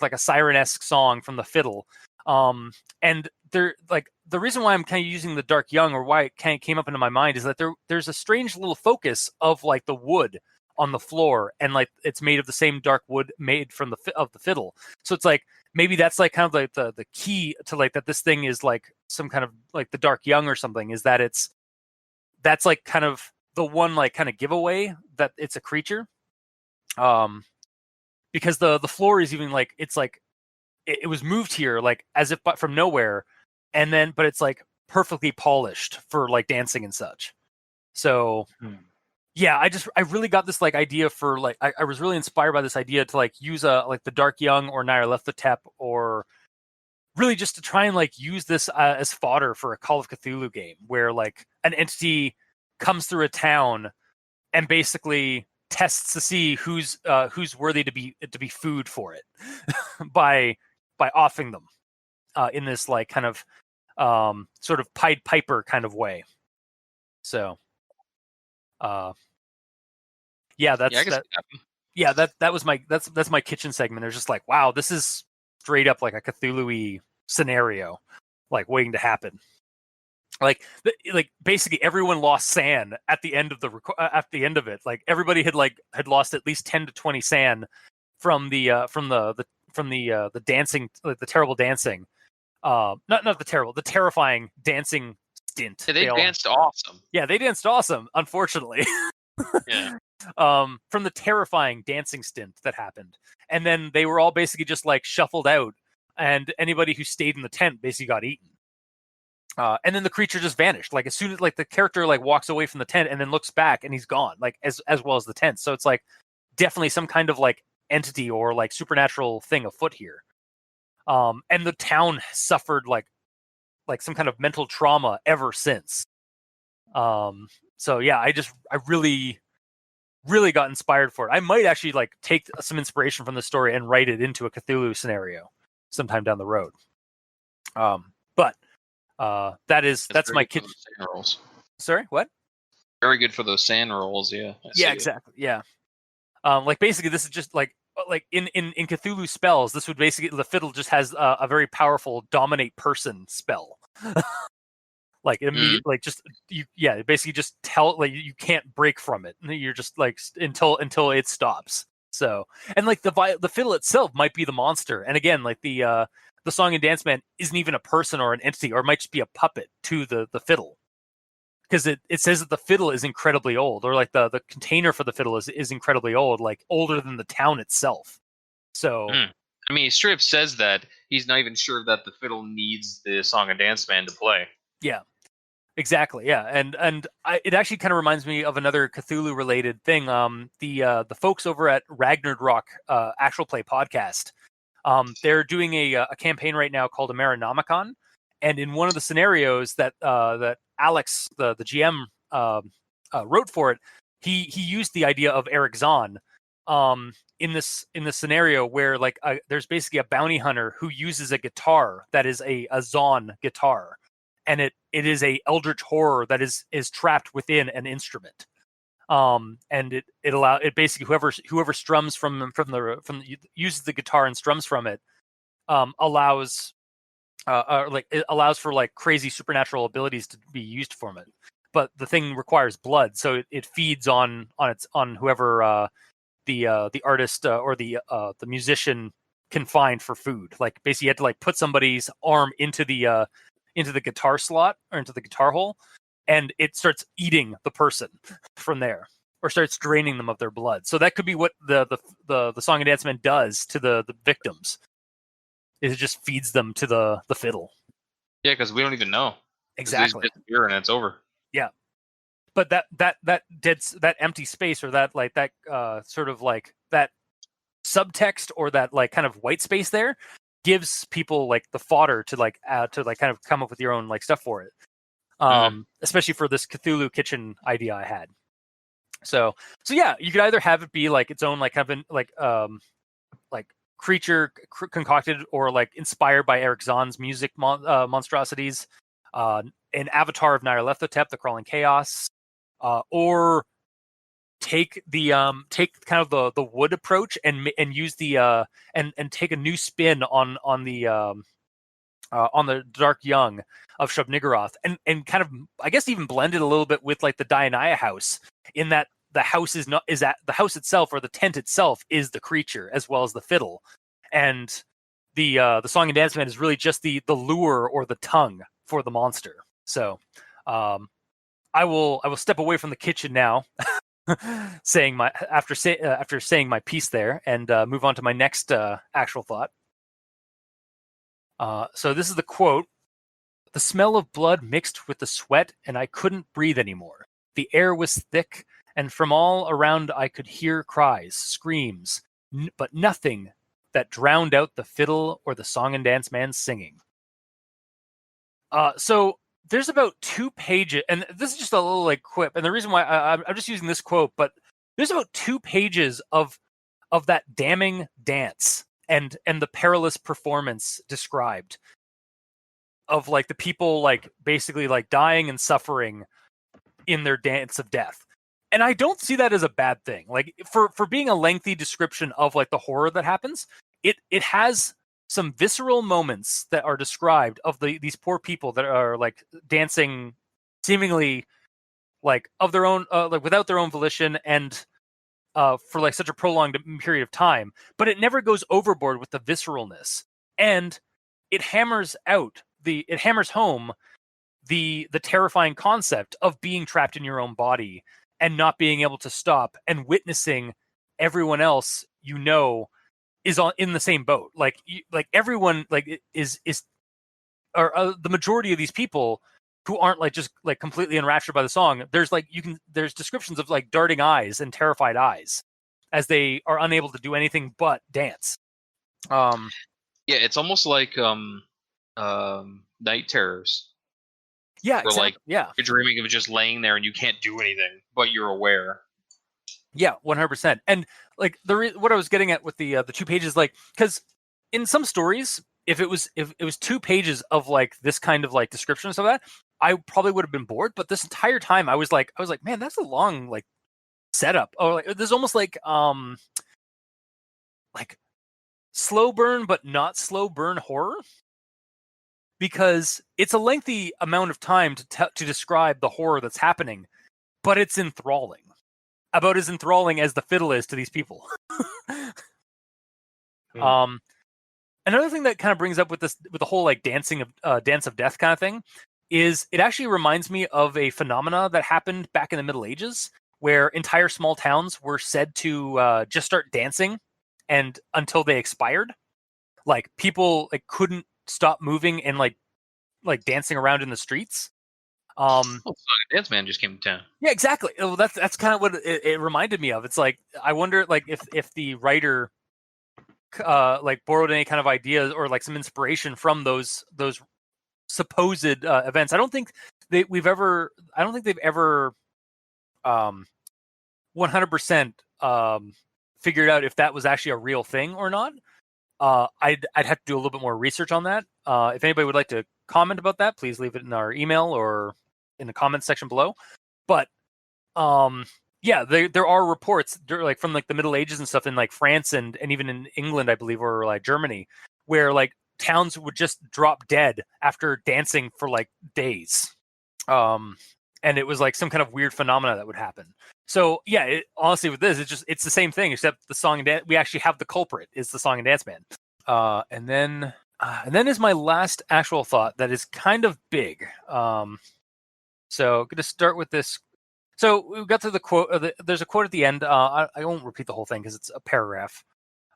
Speaker 1: like a siren-esque song from the fiddle. And they're like, the reason why I'm kind of using the Dark Young, or why it kind of came up into my mind, is that there's a strange little focus of like the wood on the floor, and like it's made of the same dark wood made from the fiddle. So it's like maybe that's like kind of like the key to like that this thing is like some kind of like the Dark Young or something, is that that's like kind of the one like kind of giveaway that it's a creature. Because the floor is even like, it's like it was moved here like as if from nowhere, and then but it's like perfectly polished for like dancing and such. So yeah, I really got this like idea for like I was really inspired by this idea to like use like the Dark Young or Nyarlathotep, or really just to try and like use this as fodder for a Call of Cthulhu game, where like an entity comes through a town and basically tests to see who's worthy to be food for it by offing them in this like kind of sort of Pied Piper kind of way. So, yeah, that was my that's my kitchen segment. They're just like, wow, this is straight up like a Cthulhu-y scenario, like waiting to happen. Like basically everyone lost san at the end of it. Like everybody had lost at least 10 to 20 san from the dancing, like the terrible dancing. The terrifying dancing stint.
Speaker 3: Yeah, they danced awesome.
Speaker 1: Yeah, they danced awesome, unfortunately.
Speaker 3: Yeah.
Speaker 1: From the terrifying dancing stint that happened. And then they were all basically just like shuffled out, and anybody who stayed in the tent basically got eaten. And then the creature just vanished. Like as soon as like the character like walks away from the tent and then looks back and he's gone, like as well as the tent. So it's like definitely some kind of like entity or like supernatural thing afoot here. And the town suffered like some kind of mental trauma ever since. So yeah, I really got inspired for it. I might actually like take some inspiration from the story and write it into a Cthulhu scenario sometime down the road. But that's my kitchen. Sorry, what?
Speaker 3: Very good for those sand rolls, yeah.
Speaker 1: Yeah, exactly. Yeah. Like basically this is just like in Cthulhu spells, this would basically, the fiddle just has a very powerful dominate person spell. Like immediate, like just basically just tell, like you can't break from it. You're just like until it stops. So, and like the fiddle itself might be the monster. And again, like the Song and Dance Man isn't even a person or an entity, or it might just be a puppet to the fiddle. Because it says that the fiddle is incredibly old, or like the container for the fiddle is incredibly old, like older than the town itself. So,
Speaker 3: I mean, he straight up says that he's not even sure that the fiddle needs the Song and Dance Man to play.
Speaker 1: Yeah, exactly. Yeah, and it actually kind of reminds me of another Cthulhu related thing. The folks over at Ragnarok Actual Play podcast, they're doing a campaign right now called Amerinomicon, and in one of the scenarios that Alex, the GM, wrote for it, he used the idea of Eric Zahn in this scenario where like there's basically a bounty hunter who uses a guitar that is a Zahn guitar, and it is a eldritch horror that is trapped within an instrument. And it basically whoever strums from uses the guitar and strums from it allows for like crazy supernatural abilities to be used from it. But the thing requires blood, so it feeds on whoever the artist or the musician can find for food. Like basically you had to like put somebody's arm into the guitar slot or into the guitar hole, and it starts eating the person from there, or starts draining them of their blood. So that could be what the Song and Dance Man does to the victims. It just feeds them to the fiddle. Yeah,
Speaker 3: because we don't even know.
Speaker 1: Exactly.
Speaker 3: They disappear and it's over.
Speaker 1: Yeah. But that empty space, or that like that sort of like that subtext, or that like kind of white space there, gives people like the fodder to like kind of come up with your own like stuff for it. Especially for this Cthulhu kitchen idea I had. So yeah, you could either have it be like its own like kind of like creature concocted or like inspired by Eric Zahn's music monstrosities, an avatar of Nyarlathotep, the Crawling Chaos, or take kind of the wood approach and use the and take a new spin on the Dark Young of Shub-Niggurath, and kind of, I guess, even blend it a little bit with like the Dianaya house, in that the house the house itself, or the tent itself, is the creature as well as the fiddle, and the Song and Dance Man is really just the lure or the tongue for the monster. So I will step away from the kitchen now, after saying my piece there, and move on to my next actual thought. So this is the quote: "The smell of blood mixed with the sweat, and I couldn't breathe anymore. The air was thick, and from all around I could hear cries, screams, but nothing that drowned out the fiddle or the Song and Dance Man singing." So there's about 2 pages, and this is just a little like quip, and the reason why I'm just using this quote, but there's about 2 pages of that damning dance and the perilous performance described of like the people like basically like dying and suffering in their dance of death. And I don't see that as a bad thing. Like for being a lengthy description of like the horror that happens, it has some visceral moments that are described of these poor people that are like dancing seemingly like of their own like without their own volition and for like such a prolonged period of time, but it never goes overboard with the visceralness, and it hammers home the terrifying concept of being trapped in your own body and not being able to stop and witnessing everyone else is in the same boat. Like everyone like is or the majority of these people who aren't like just like completely enraptured by the song. There's descriptions of like darting eyes and terrified eyes as they are unable to do anything but dance.
Speaker 3: Yeah, it's almost like night terrors.
Speaker 1: Yeah,
Speaker 3: Where like
Speaker 1: yeah,
Speaker 3: you're dreaming of just laying there and you can't do anything, but you're aware.
Speaker 1: Yeah, 100%. And like what I was getting at with the 2 pages, like because in some stories, if it was 2 pages of like this kind of like description and stuff like that, I probably would have been bored. But this entire time, I was like, man, that's a long like setup. Oh, like there's almost like slow burn, but not slow burn horror, because it's a lengthy amount of time to describe the horror that's happening, but it's enthralling. About as enthralling as the fiddle is to these people. Another thing that kind of brings up with the whole like dance of death kind of thing is it actually reminds me of a phenomena that happened back in the Middle Ages, where entire small towns were said to just start dancing and until they expired. Like people like couldn't stop moving and like dancing around in the streets.
Speaker 3: Dance Man just came to town.
Speaker 1: Yeah, exactly. Well, that's kind of what it reminded me of. It's like I wonder like if the writer like borrowed any kind of ideas or like some inspiration from those supposed events. I don't think they've ever 100% figured out if that was actually a real thing or not. I'd have to do a little bit more research on that. If anybody would like to comment about that, please leave it in our email or in the comments section below. But yeah, there are reports like from like the Middle Ages and stuff in like France and even in England, I believe, or like Germany, where like towns would just drop dead after dancing for like days. And it was like some kind of weird phenomena that would happen. So yeah, honestly, with this, it's the same thing, except the song and dance. We actually have the culprit is the song and dance man. And then is my last actual thought that is kind of big. So I'm going to start with this. So we got to the quote. There's a quote at the end. I won't repeat the whole thing because it's a paragraph.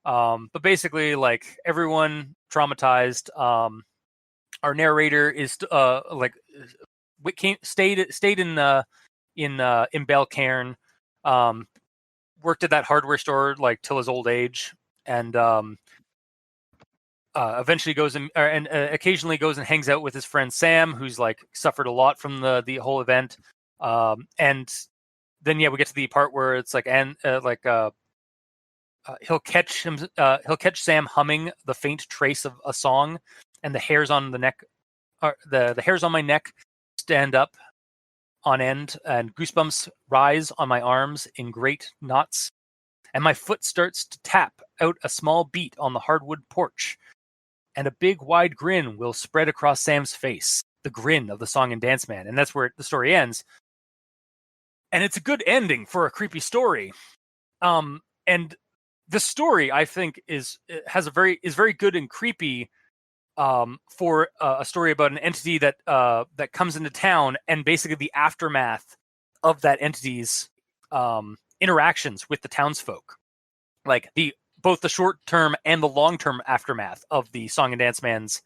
Speaker 1: But basically, like everyone traumatized. Our narrator is stayed in Belcairn. Worked at that hardware store like till his old age, and eventually goes and occasionally goes and hangs out with his friend Sam, who's like suffered a lot from the whole event. And then we get to the part where it's like he'll catch Sam humming the faint trace of a song, and the hairs on the neck, the hairs on my neck stand up on end, and goosebumps rise on my arms in great knots, and my foot starts to tap out a small beat on the hardwood porch, and a big wide grin will spread across Sam's face, the grin of the song and dance man. And that's where the story ends. And it's a good ending for a creepy story. And the story, I think, is very good and creepy for a story about an entity that comes into town, and basically the aftermath of that entity's interactions with the townsfolk, like both the short term and the long term aftermath of the song and dance man's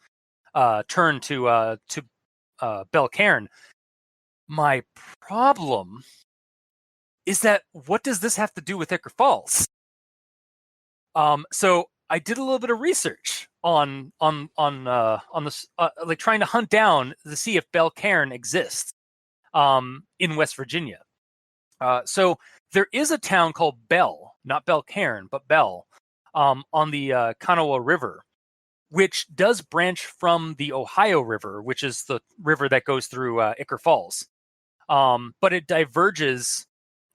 Speaker 1: turn to Belcairn. My problem is that what does this have to do with Ichor Falls? So I did a little bit of research on this, like trying to hunt down to see if Belcairn exists in West Virginia. So there is a town called Bell, not Belcairn, but Bell, on the Kanawha River, which does branch from the Ohio River, which is the river that goes through Ichor Falls. But it diverges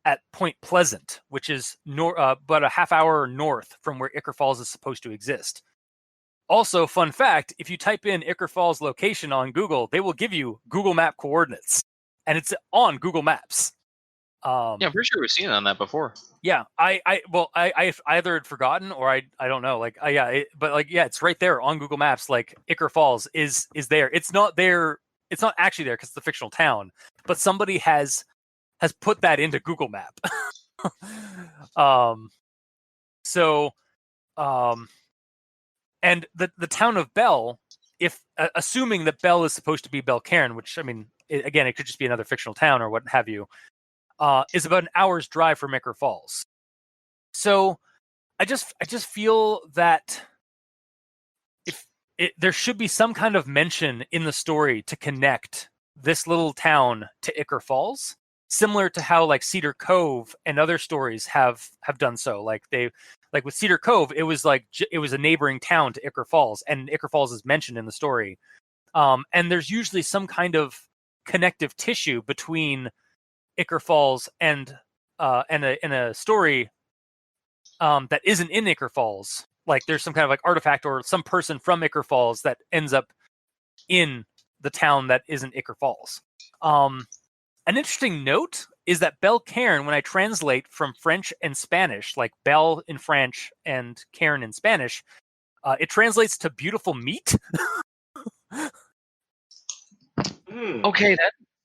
Speaker 1: at Point Pleasant, which is about a half hour north from where Ichor Falls is supposed to exist. Also, fun fact, if you type in Ichor Falls location on Google, they will give you Google Map coordinates, and it's on Google Maps.
Speaker 3: Yeah, I'm pretty sure we've seen it on that before.
Speaker 1: Yeah, I either had forgotten or I don't know. Like, but like, yeah, it's right there on Google Maps. Like, Ichor Falls is there. It's not there. It's not actually there because it's a fictional town, but somebody has put that into Google Map. And the town of Bell, if assuming that Bell is supposed to be Belcairn, which I mean, again, it could just be another fictional town or what have you. Is about an hour's drive from Ichor Falls. So I just feel that there should be some kind of mention in the story to connect this little town to Ichor Falls, similar to how like Cedar Cove and other stories have done so. Like with Cedar Cove, it was like it was a neighboring town to Ichor Falls, and Ichor Falls is mentioned in the story. And there's usually some kind of connective tissue between Ichor Falls and a story that isn't in Ichor Falls. Like there's some kind of like artifact or some person from Ichor Falls that ends up in the town that isn't Ichor Falls. An interesting note is that Belcairn, when I translate from French and Spanish, like Belle in French and Cairn in Spanish, it translates to beautiful meat.
Speaker 3: Okay,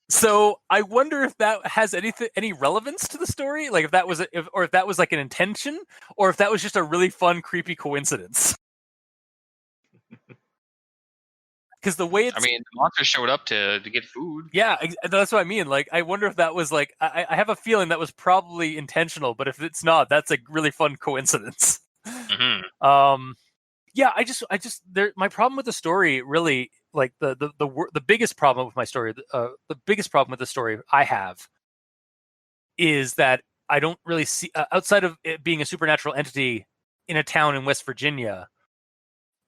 Speaker 1: So I wonder if that has any relevance to the story, like if that was if that was like an intention, or if that was just a really fun, creepy coincidence. Because the way it's,
Speaker 3: I mean, the monster showed up to get food.
Speaker 1: Yeah, that's what I mean. Like, I wonder if that was like, I have a feeling that was probably intentional, but if it's not, that's a really fun coincidence.
Speaker 3: Mm-hmm.
Speaker 1: Yeah, I just my problem with the story really, like the biggest problem with my story, the biggest problem with the story I have is that I don't really see, outside of it being a supernatural entity in a town in West Virginia,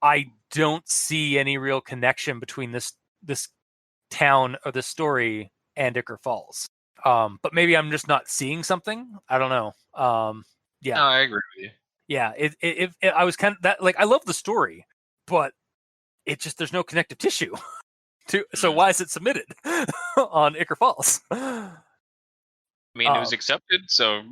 Speaker 1: I don't see any real connection between this town or this story and Ichor Falls. But maybe I'm just not seeing something. I don't know. Yeah.
Speaker 3: No, I agree with you.
Speaker 1: Yeah, it I was kind of that, like, I love the story, but it just, there's no connective tissue to, so why is it submitted on Ichor Falls?
Speaker 3: I mean, it was accepted, so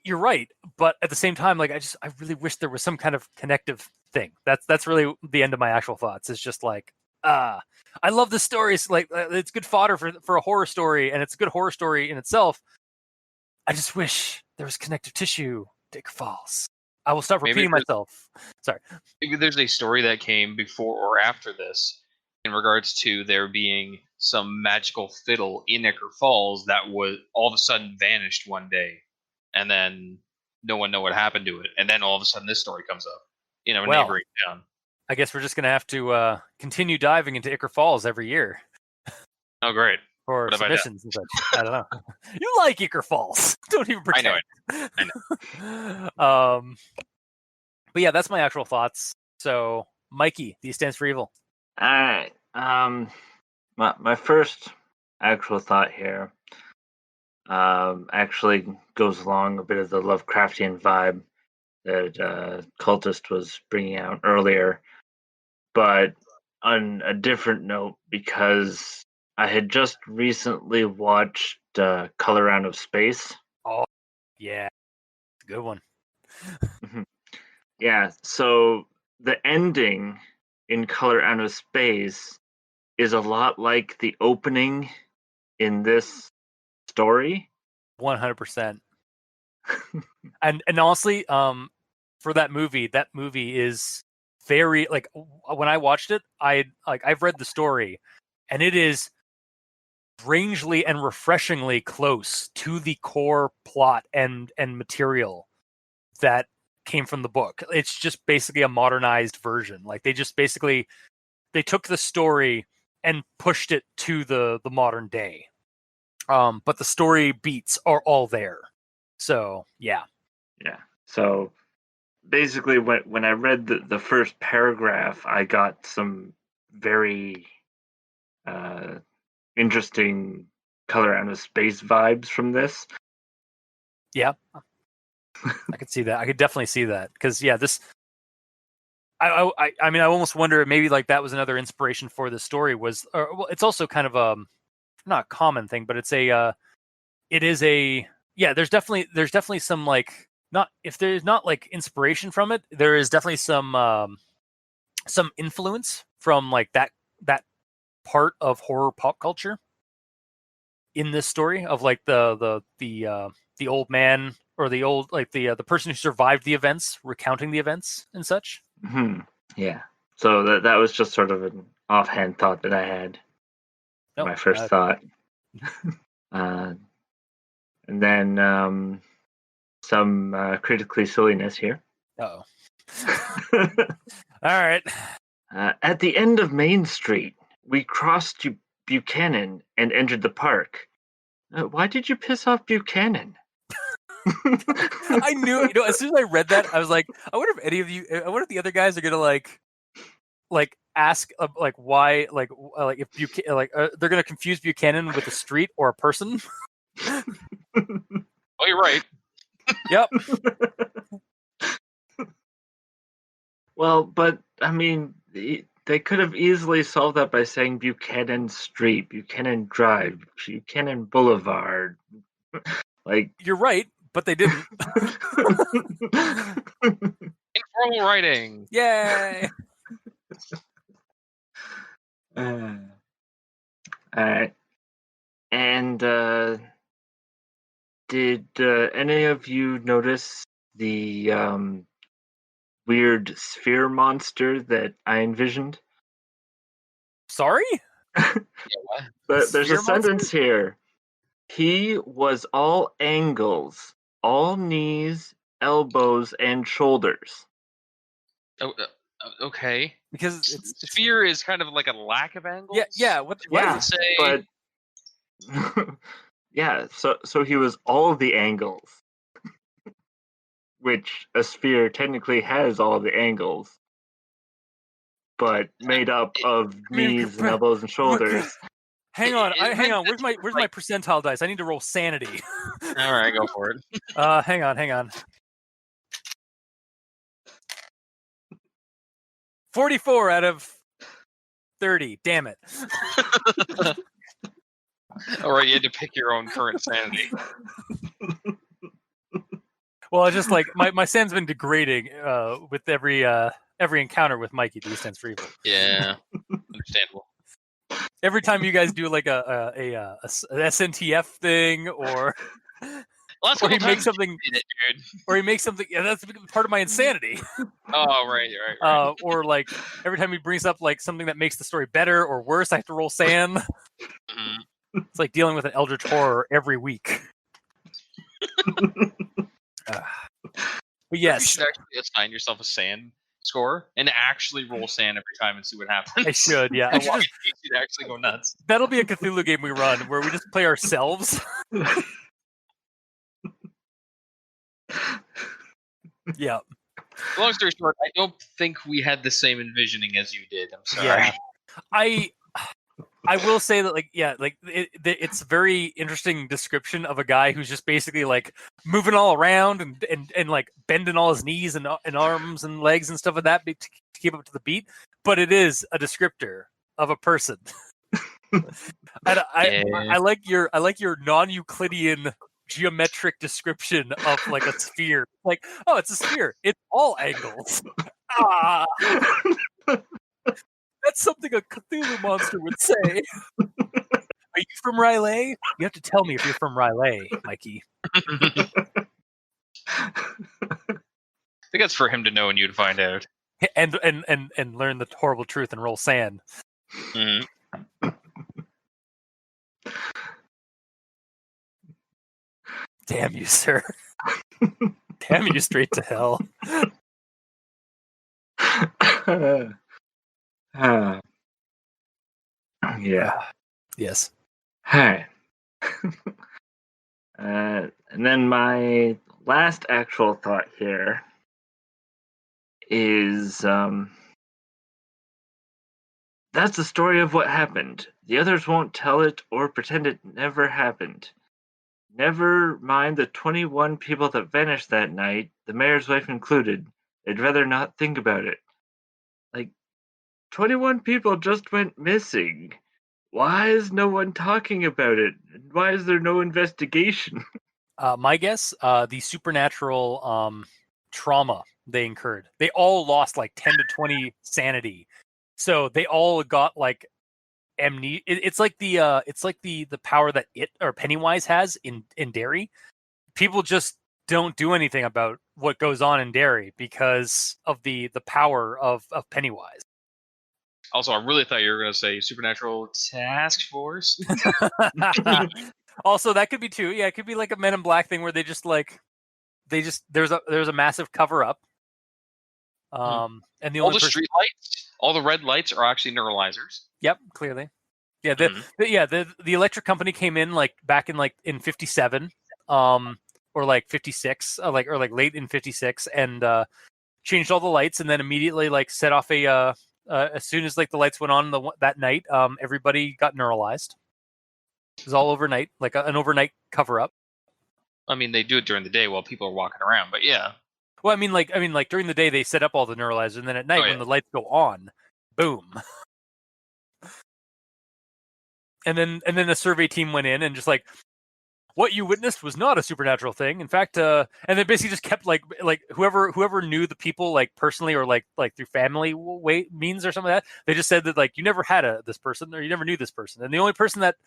Speaker 1: you're right, but at the same time, like, I really wish there was some kind of connective thing. That's really the end of my actual thoughts. It's just like, I love the stories. Like, it's good fodder for a horror story, and it's a good horror story in itself. I just wish there was connective tissue to Ichor Falls. I will stop repeating myself. Sorry.
Speaker 3: Maybe there's a story that came before or after this in regards to there being some magical fiddle in Ichor Falls that was all of a sudden vanished one day, and then no one know what happened to it, and then all of a sudden this story comes up in a neighboring town.
Speaker 1: I guess we're just gonna have to continue diving into Ichor Falls every year.
Speaker 3: Oh, great.
Speaker 1: For submissions and such. I don't know. You like Ichor Falls. Don't even pretend.
Speaker 3: I know.
Speaker 1: But yeah, that's my actual thoughts. So, Mikey, D stands for evil.
Speaker 2: All right. My first actual thought here actually goes along a bit of the Lovecraftian vibe that Cultist was bringing out earlier, but on a different note, because I had just recently watched Color Out of Space.
Speaker 1: Oh, yeah. Good one.
Speaker 2: Yeah, so the ending in Color Out of Space is a lot like the opening in this story.
Speaker 1: 100%. And honestly, for that movie is very, like, when I watched it, I've read the story, and it is strangely and refreshingly close to the core plot and material that came from the book. It's just basically a modernized version. Like, they took the story and pushed it to the modern day. But the story beats are all there. So yeah.
Speaker 2: Yeah. So basically, when I read the first paragraph, I got some very interesting color out of space vibes from this.
Speaker 1: Yeah. I could see that. I could definitely see that because this. I mean, I almost wonder maybe like that was another inspiration for the story. Well, it's also kind of not a common thing, but it's it is a There's definitely some like not if there's not like inspiration from it, there is definitely some influence from like that part of horror pop culture in this story of like the old man or the old like the person who survived the events recounting the events and such.
Speaker 2: Mm-hmm. Yeah. So that was just sort of an offhand thought that I had. My first thought. And then some critically silliness here.
Speaker 1: Uh-oh. All right.
Speaker 2: At the end of Main Street, we crossed Buchanan and entered the park. Why did you piss off Buchanan?
Speaker 1: I knew, as soon as I read that, I was like, I wonder if any of you, I wonder if the other guys are gonna like ask like why like if they're gonna confuse Buchanan with a street or a person.
Speaker 3: Oh, you're right.
Speaker 1: Yep.
Speaker 2: Well, but I mean, they could have easily solved that by saying Buchanan Street, Buchanan Drive, Buchanan Boulevard. Like,
Speaker 1: you're right, but they didn't.
Speaker 3: Informal writing.
Speaker 1: Yay!
Speaker 2: all right. And did any of you notice the weird sphere monster that I envisioned?
Speaker 1: Sorry?
Speaker 2: But there's
Speaker 1: Sphere
Speaker 2: a sentence here. He was all angles, all knees, elbows, and shoulders.
Speaker 3: Oh, okay.
Speaker 1: Because it's
Speaker 3: Sphere is kind of like a lack of angles.
Speaker 1: yeah. What?
Speaker 3: I would say,
Speaker 2: but yeah. So he was all the angles, which a sphere technically has all the angles, but made up of knees and elbows and shoulders.
Speaker 1: Hang on, hang on. Where's my
Speaker 3: like-
Speaker 1: percentile dice? I need to roll sanity.
Speaker 3: all right, go for it.
Speaker 1: Hang on. 44 out of 30. Damn it.
Speaker 3: All right, you had to pick your own current sanity.
Speaker 1: Well, it's just like my san's been degrading with every encounter with Mikey. D stands for evil.
Speaker 3: Yeah, understandable.
Speaker 1: Every time you guys do like a SNTF thing or
Speaker 3: Or
Speaker 1: he makes something,
Speaker 3: dude.
Speaker 1: or he makes something. Yeah, that's part of my insanity.
Speaker 3: Oh, right.
Speaker 1: Or like every time he brings up like something that makes the story better or worse, I have to roll sand.
Speaker 3: Mhm.
Speaker 1: It's like dealing with an eldritch horror every week. But
Speaker 3: You
Speaker 1: yes,
Speaker 3: should actually assign yourself a sand score and actually roll sand every time and see what happens.
Speaker 1: I should. Yeah,
Speaker 3: And watch you'd actually go nuts.
Speaker 1: that'll be a Cthulhu game we run where we just play ourselves. Yeah.
Speaker 3: Long story short, I don't think we had the same envisioning as you did. I'm sorry.
Speaker 1: Yeah. I will say that it's a very interesting description of a guy who's just basically like moving all around and like bending all his knees and arms and legs and stuff like that to keep up to the beat. But it is a descriptor of a person. And I like your non-Euclidean geometric description of like a sphere. Like, oh, it's a sphere. It's all angles. Ah. That's something a Cthulhu monster would say. Are you from Raleigh? You have to tell me if you're from Raleigh, Mikey.
Speaker 3: I think that's for him to know and you to find out.
Speaker 1: And learn the horrible truth and roll sand.
Speaker 3: Mm-hmm.
Speaker 1: Damn you, sir. Damn you straight to hell.
Speaker 2: Yeah.
Speaker 1: Yes.
Speaker 2: Hi. And then my last actual thought here is that's the story of what happened. The others won't tell it or pretend it never happened. Never mind the 21 people that vanished that night, the mayor's wife included. They'd rather not think about it. Like, 21 people just went missing. Why is no one talking about it? Why is there no investigation?
Speaker 1: My guess, the supernatural trauma they incurred. They all lost like 10 to 20 sanity. So they all got like amnesia. It's like the power that it or Pennywise has in Derry. People just don't do anything about what goes on in Derry because of the power of Pennywise.
Speaker 3: Also, I really thought you were going to say Supernatural Task Force.
Speaker 1: Also, that could be too. Yeah, it could be like a Men in Black thing where there's a massive cover up. And the
Speaker 3: all
Speaker 1: only
Speaker 3: the street lights, all the red lights are actually neuralizers.
Speaker 1: Yep, clearly. Yeah, the electric company came in like back in like in 57, or like 56, or late in 56, and changed all the lights, and then immediately like set off a as soon as like the lights went on that night, everybody got neuralized. It was all overnight, like an overnight cover up.
Speaker 3: I mean, they do it during the day while people are walking around, but yeah.
Speaker 1: Well, I mean, like during the day they set up all the neuralizers, and then at night when the lights go on, boom. And then a survey team went in and just like, what you witnessed was not a supernatural thing. In fact, and they basically just kept like whoever knew the people like personally or like through family means or something like that. They just said that like you never had this person or you never knew this person, and the only person that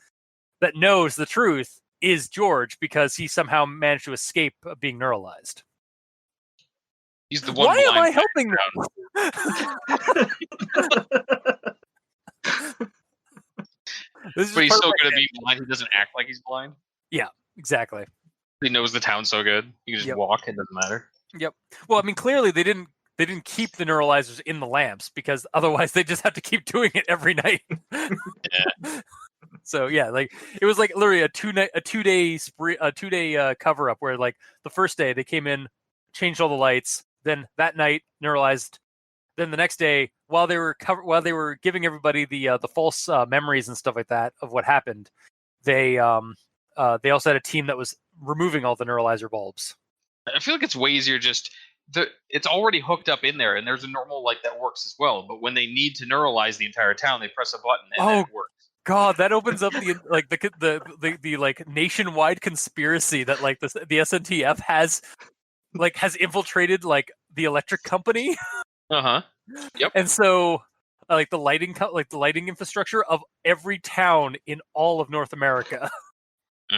Speaker 1: knows the truth is George because he somehow managed to escape being neuralized.
Speaker 3: He's the one.
Speaker 1: Why am I helping them?
Speaker 3: But he's so good at being blind, he doesn't act like he's blind.
Speaker 1: Yeah, exactly.
Speaker 3: He knows the town so good. He can just walk, it doesn't matter.
Speaker 1: Yep. Well, I mean, clearly they didn't keep the neuralizers in the lamps because otherwise they just have to keep doing it every night.
Speaker 3: Yeah.
Speaker 1: So yeah, like it was like literally a two day cover up where like the first day they came in, changed all the lights, then that night neuralized. Then the next day, while they were giving everybody the false memories and stuff like that of what happened, they also had a team that was removing all the neuralizer bulbs.
Speaker 3: I feel like it's way easier it's already hooked up in there, and there's a normal light that works as well. But when they need to neuralize the entire town, they press a button and it works.
Speaker 1: God, that opens up the like nationwide conspiracy that like the SNTF has infiltrated like the electric company.
Speaker 3: Yep.
Speaker 1: And so like the lighting infrastructure of every town in all of North America,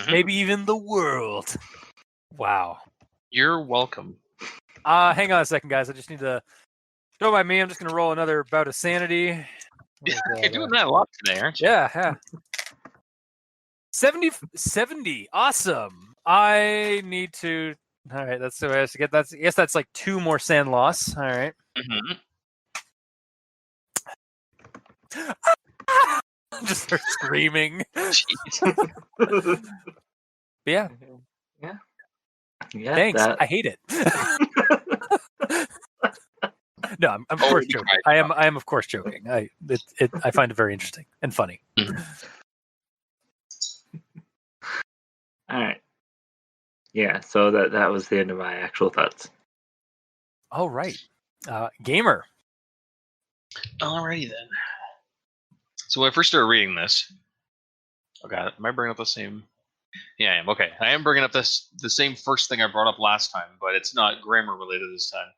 Speaker 1: maybe even the world. Wow.
Speaker 3: You're welcome.
Speaker 1: Hang on a second, guys. I just need to. Don't mind me. I'm just gonna roll another bout of sanity.
Speaker 3: You're doing that a lot today, aren't you?
Speaker 1: Yeah. 70. Awesome. I need to. All right, that's the way I have to get. I guess that's like 2 more sand loss. All right. Just start screaming. Yeah. Thanks.
Speaker 2: That.
Speaker 1: I hate it. No, I'm of course joking. I am of course joking. I find it very interesting and funny.
Speaker 2: All right. Yeah, so that was the end of my actual thoughts.
Speaker 1: All right. Gamer.
Speaker 3: Alrighty then. So when I first started reading this, am I bringing up the same? Yeah, I am. Okay, I am bringing up the same first thing I brought up last time, but it's not grammar related this time.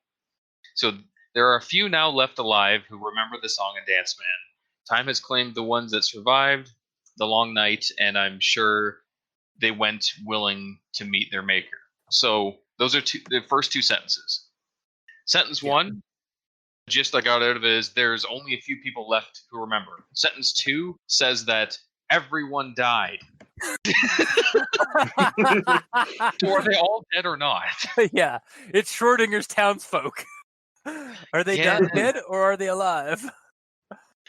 Speaker 3: So there are a few now left alive who remember the song and dance man. Time has claimed the ones that survived the long night, and I'm sure they went willing to meet their maker. So those are the first 2 sentences. Sentence 1, gist I got out of it is there's only a few people left who remember. Sentence 2 says that everyone died. So are they all dead or not?
Speaker 1: Yeah, it's Schrodinger's townsfolk. Are they dead or are they alive?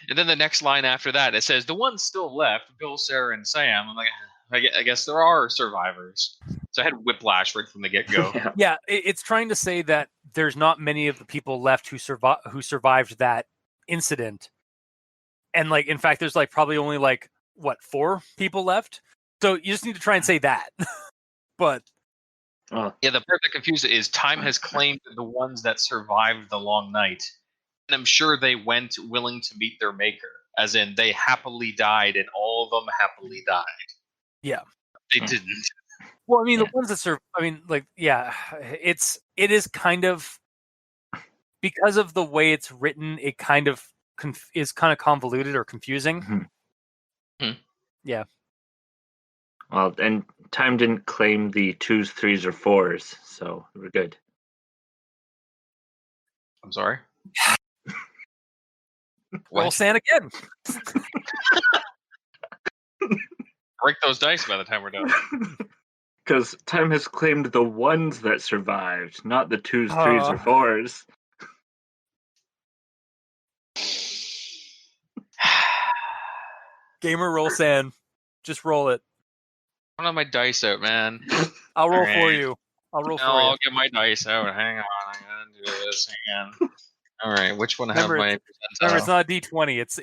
Speaker 3: And then the next line after that, it says the ones still left, Bill, Sarah, and Sam. I'm like, I guess there are survivors. So I had whiplash right from the get-go.
Speaker 1: Yeah, it's trying to say that there's not many of the people left who survived that incident, and like in fact, there's like probably only like 4 people left. So you just need to try and say that. But
Speaker 2: Oh,
Speaker 3: Yeah, the part that confused it is time has claimed the ones that survived the long night. And I'm sure they went willing to meet their maker. As in, they happily died, and all of them happily died.
Speaker 1: yeah,
Speaker 3: They didn't.
Speaker 1: well, I mean,
Speaker 2: Yeah.
Speaker 1: the ones that it is kind of, because of the way it's written, it kind of is kind of convoluted or confusing.
Speaker 2: Mhm.
Speaker 1: Yeah.
Speaker 2: Well, and time didn't claim the 2s, 3s, or 4s, so we're good.
Speaker 3: I'm sorry.
Speaker 1: Roll
Speaker 3: What?
Speaker 1: sand again.
Speaker 3: Break those dice by the time we're done.
Speaker 2: Because time has claimed the ones that survived, not the 2s, 3s, or 4s.
Speaker 1: Gamer, roll sand. Just roll it.
Speaker 3: I don't have my dice out, man.
Speaker 1: I'll roll
Speaker 3: All
Speaker 1: for
Speaker 3: right.
Speaker 1: you. I'll roll
Speaker 3: No,
Speaker 1: for you.
Speaker 3: I'll get my dice out. Hang on, I'm gonna do this. Hang on. All right, which one
Speaker 1: Remember,
Speaker 3: have my
Speaker 1: Remember, it's
Speaker 3: percentile?
Speaker 1: not a D20. It's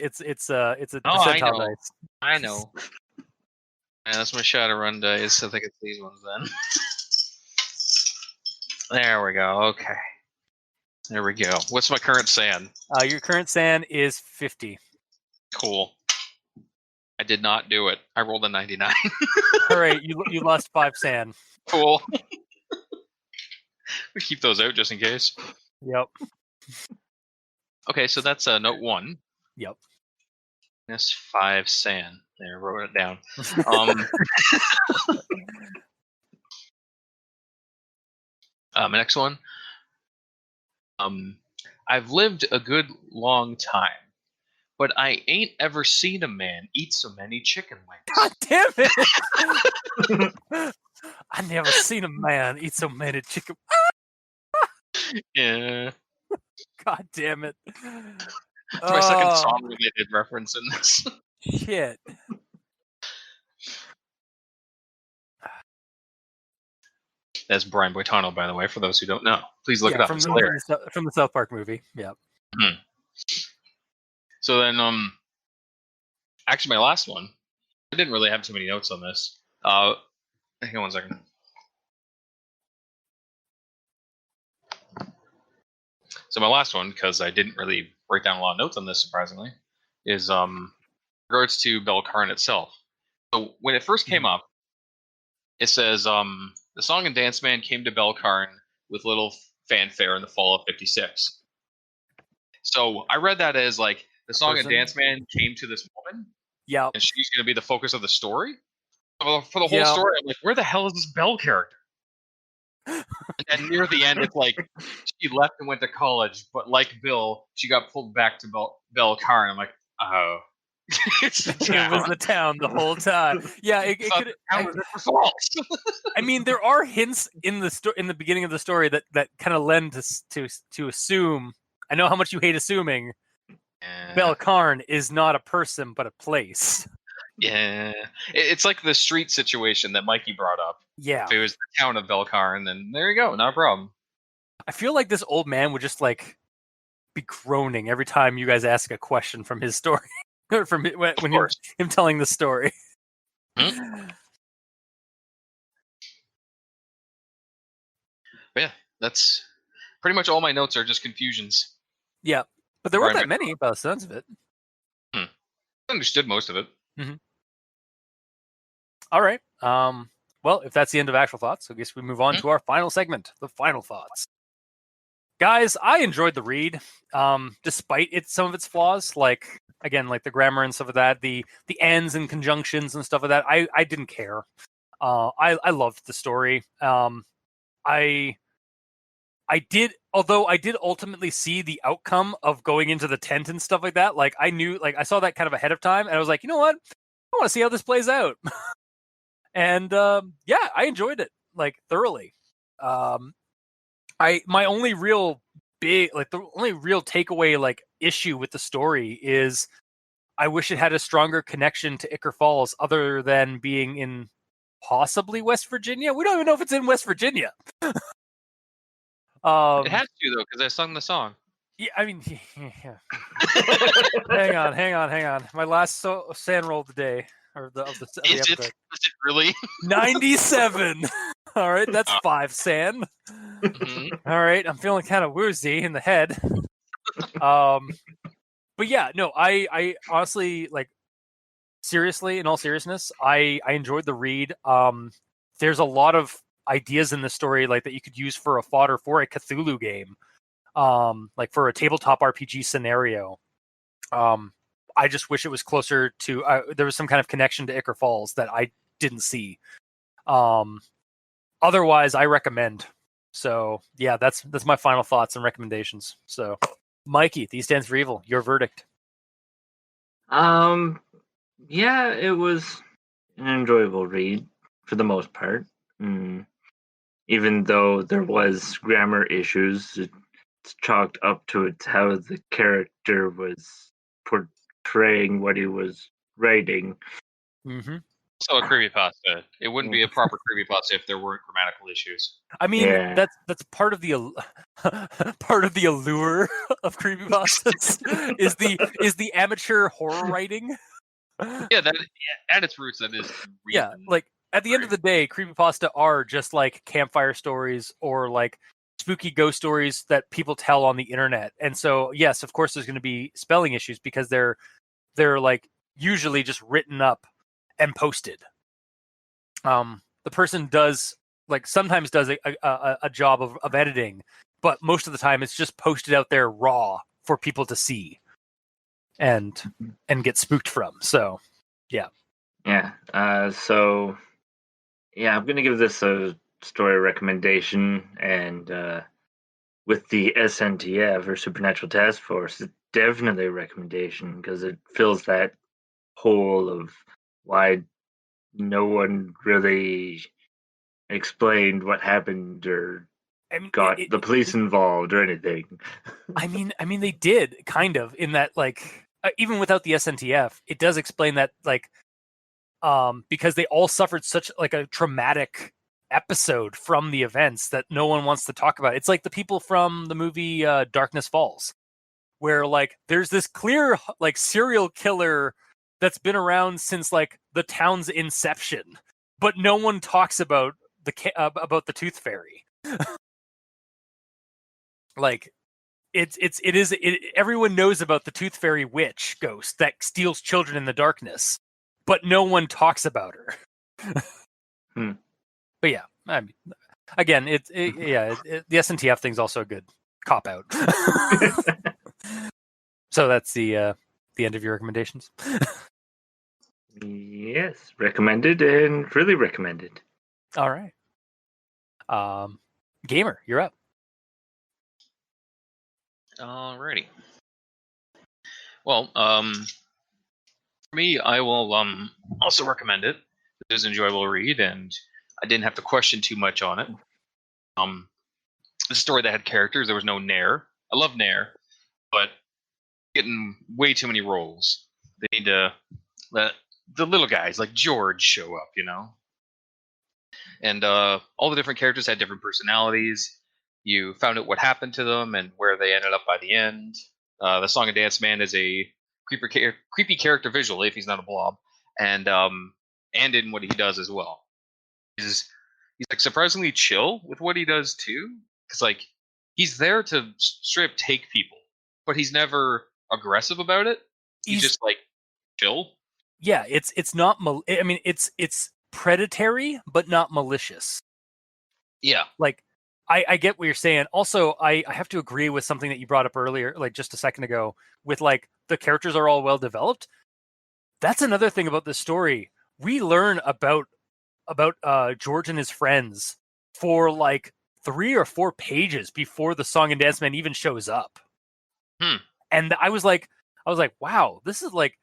Speaker 1: a
Speaker 3: Oh, I
Speaker 1: percentile
Speaker 3: know.
Speaker 1: dice.
Speaker 3: I know. Yeah, that's my Shadowrun dice. I think it's these ones then. There we go. Okay. There we go. What's my current sand?
Speaker 1: Your current sand is 50.
Speaker 3: Cool. I did not do it. I rolled a 99.
Speaker 1: All right, you lost 5 sand.
Speaker 3: Cool. We keep those out just in case.
Speaker 1: Yep.
Speaker 3: Okay, so that's note 1.
Speaker 1: Yep.
Speaker 3: Minus 5 sand. There, wrote it down. My next one. I've lived a good long time, but I ain't ever seen a man eat so many chicken wings.
Speaker 1: God damn it! I never seen a man eat so many chicken.
Speaker 3: Yeah.
Speaker 1: God damn it!
Speaker 3: It's my second song-related reference in this.
Speaker 1: Shit.
Speaker 3: That's Brian Boitano, by the way, for those who don't know. Please look it up.
Speaker 1: From
Speaker 3: It's
Speaker 1: the,
Speaker 3: hilarious.
Speaker 1: from the South Park movie. Yeah.
Speaker 3: So then, actually, my last one. I didn't really have too many notes on this. Hang on 1 second. So my last one, because I didn't really write down a lot of notes on this, surprisingly, is regards to Belkarn itself. So when it first came up, it says the song and dance man came to Belkarn with little fanfare in the fall of '56. So I read that as like the song and dance man came to this woman,
Speaker 1: Yeah.
Speaker 3: and she's going to be the focus of the story. So for the whole
Speaker 1: Yeah.
Speaker 3: story, I'm like, where the hell is this Belle character? And then near the end, it's like she left and went to college, but like Bill, she got pulled back to Belkarn. I'm like, oh, it's the
Speaker 1: It was
Speaker 3: town.
Speaker 1: the town the whole time. Yeah, it
Speaker 3: It's not
Speaker 1: could.
Speaker 3: the town, it's false.
Speaker 1: I mean, there are hints in the beginning of the story that kind of lend to assume. I know how much you hate assuming. Belkarn is not a person, but a place.
Speaker 3: Yeah, it's like the street situation that Mikey brought up.
Speaker 1: Yeah,
Speaker 3: If it was the town of Belkarn, then there you go, not a problem.
Speaker 1: I feel like this old man would just like be groaning every time you guys ask a question from his story, or from when him telling the story.
Speaker 3: But yeah, that's pretty much all my notes are just confusions.
Speaker 1: Yeah, but there weren't
Speaker 3: Brian
Speaker 1: that many by the sounds of it.
Speaker 3: I understood most of it.
Speaker 1: All right. Well, if that's the end of actual thoughts, I guess we move on to our final segment, the final thoughts. Guys, I enjoyed the read, despite some of its flaws, like again, like the grammar and stuff of that, the ends and conjunctions and stuff of that. I didn't care. I loved the story. I did, although I did ultimately see the outcome of going into the tent and stuff like that. Like I knew, like I saw that kind of ahead of time, and I was like, you know what, I want to see how this plays out. And yeah, I enjoyed it like thoroughly. My only real takeaway like issue with the story is I wish it had a stronger connection to Ichor Falls, other than being in possibly West Virginia. We don't even know if it's in West Virginia.
Speaker 3: It has to though, because I sung the song.
Speaker 1: Yeah, I mean, yeah. hang on. My last sand roll of the day, or of the episode.
Speaker 3: Is it really?
Speaker 1: 97. All right, that's 5 sand.
Speaker 3: Mm-hmm.
Speaker 1: All right, I'm feeling kind of woozy in the head. But yeah, no, I honestly, like, seriously, in all seriousness, I enjoyed the read. There's a lot of ideas in the story, like, that you could use for a fodder for a Cthulhu game, like for a tabletop RPG scenario. I just wish it was closer to. There was some kind of connection to Ichor Falls that I didn't see. Otherwise, I recommend. So yeah, that's my final thoughts and recommendations. So, Mikey, These Stands for Evil. Your verdict.
Speaker 2: Yeah, it was an enjoyable read for the most part. Even though there was grammar issues, it's chalked up to it how the character was portraying what he was writing.
Speaker 1: Mm-hmm.
Speaker 3: So a creepypasta. It wouldn't be a proper creepypasta if there weren't grammatical issues.
Speaker 1: I mean,
Speaker 2: Yeah.
Speaker 1: that's part of the part of the allure of creepypastas is the amateur horror writing.
Speaker 3: Yeah, at its roots, that is the
Speaker 1: Yeah,
Speaker 3: reason.
Speaker 1: like at the end of the day, creepypasta are just like campfire stories or like spooky ghost stories that people tell on the internet. And so, yes, of course, there's going to be spelling issues because they're like usually just written up and posted. The person does like sometimes does a job of editing, but most of the time it's just posted out there raw for people to see and get spooked from. So, yeah.
Speaker 2: Yeah. So, yeah, I'm gonna give this a story recommendation, and with the SNTF or Supernatural Task Force, it's definitely a recommendation because it fills that hole of why no one really explained what happened or
Speaker 1: I mean,
Speaker 2: got the police involved or anything.
Speaker 1: I mean, they did kind of in that, like, even without the SNTF, it does explain that, like, because they all suffered such like a traumatic episode from the events that no one wants to talk about. It's like the people from the movie Darkness Falls, where like there's this clear like serial killer that's been around since like the town's inception, but no one talks about the Tooth Fairy. Like everyone knows about the Tooth Fairy witch ghost that steals children in the darkness, but no one talks about her. But yeah, I mean, again, the SNTF thing's also a good cop out. So that's the end of your recommendations.
Speaker 2: Yes, recommended and really recommended.
Speaker 1: All right. Gamer, you're up.
Speaker 3: Alrighty. Well, for me, I will also recommend it. It is an enjoyable read, and I didn't have to question too much on it. It's a story that had characters. There was no Nair. I love Nair, but getting way too many roles. They need to let the little guys like George show up, you know? And all the different characters had different personalities. You found out what happened to them and where they ended up by the end. The Song and Dance Man is a creepy character visually, if he's not a blob, and in what he does as well. He's like surprisingly chill with what he does too, because like he's there to straight up take people, but he's never aggressive about it. He's just like chill.
Speaker 1: Yeah, it's not. I mean, it's predatory, but not malicious.
Speaker 3: Yeah,
Speaker 1: like I get what you're saying. Also, I have to agree with something that you brought up earlier, like just a second ago, with like the characters are all well developed. That's another thing about this story. We learn about George and his friends for like 3 or 4 pages before the Song and Dance Man even shows up. And I was like, wow, this is like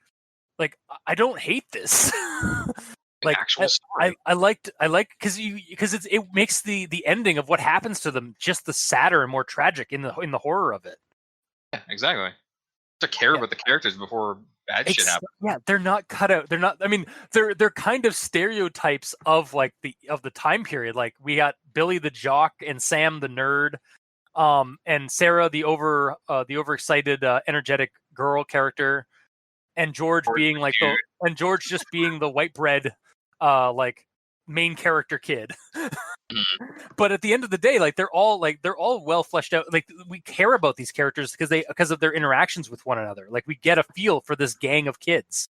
Speaker 1: I don't hate this. Like
Speaker 3: actual story.
Speaker 1: I like because it makes the ending of what happens to them just the sadder and more tragic in the horror of it.
Speaker 3: Yeah, exactly. To care about the characters before bad shit happens.
Speaker 1: Yeah, they're not cut out. They're not. I mean, they're kind of stereotypes of like the time period. Like we got Billy the jock and Sam the nerd, and Sarah the overexcited, energetic girl character, and George being like George just being the white bread, like main character kid. But at the end of the day, like they're all well fleshed out. Like we care about these characters because of their interactions with one another. Like we get a feel for this gang of kids,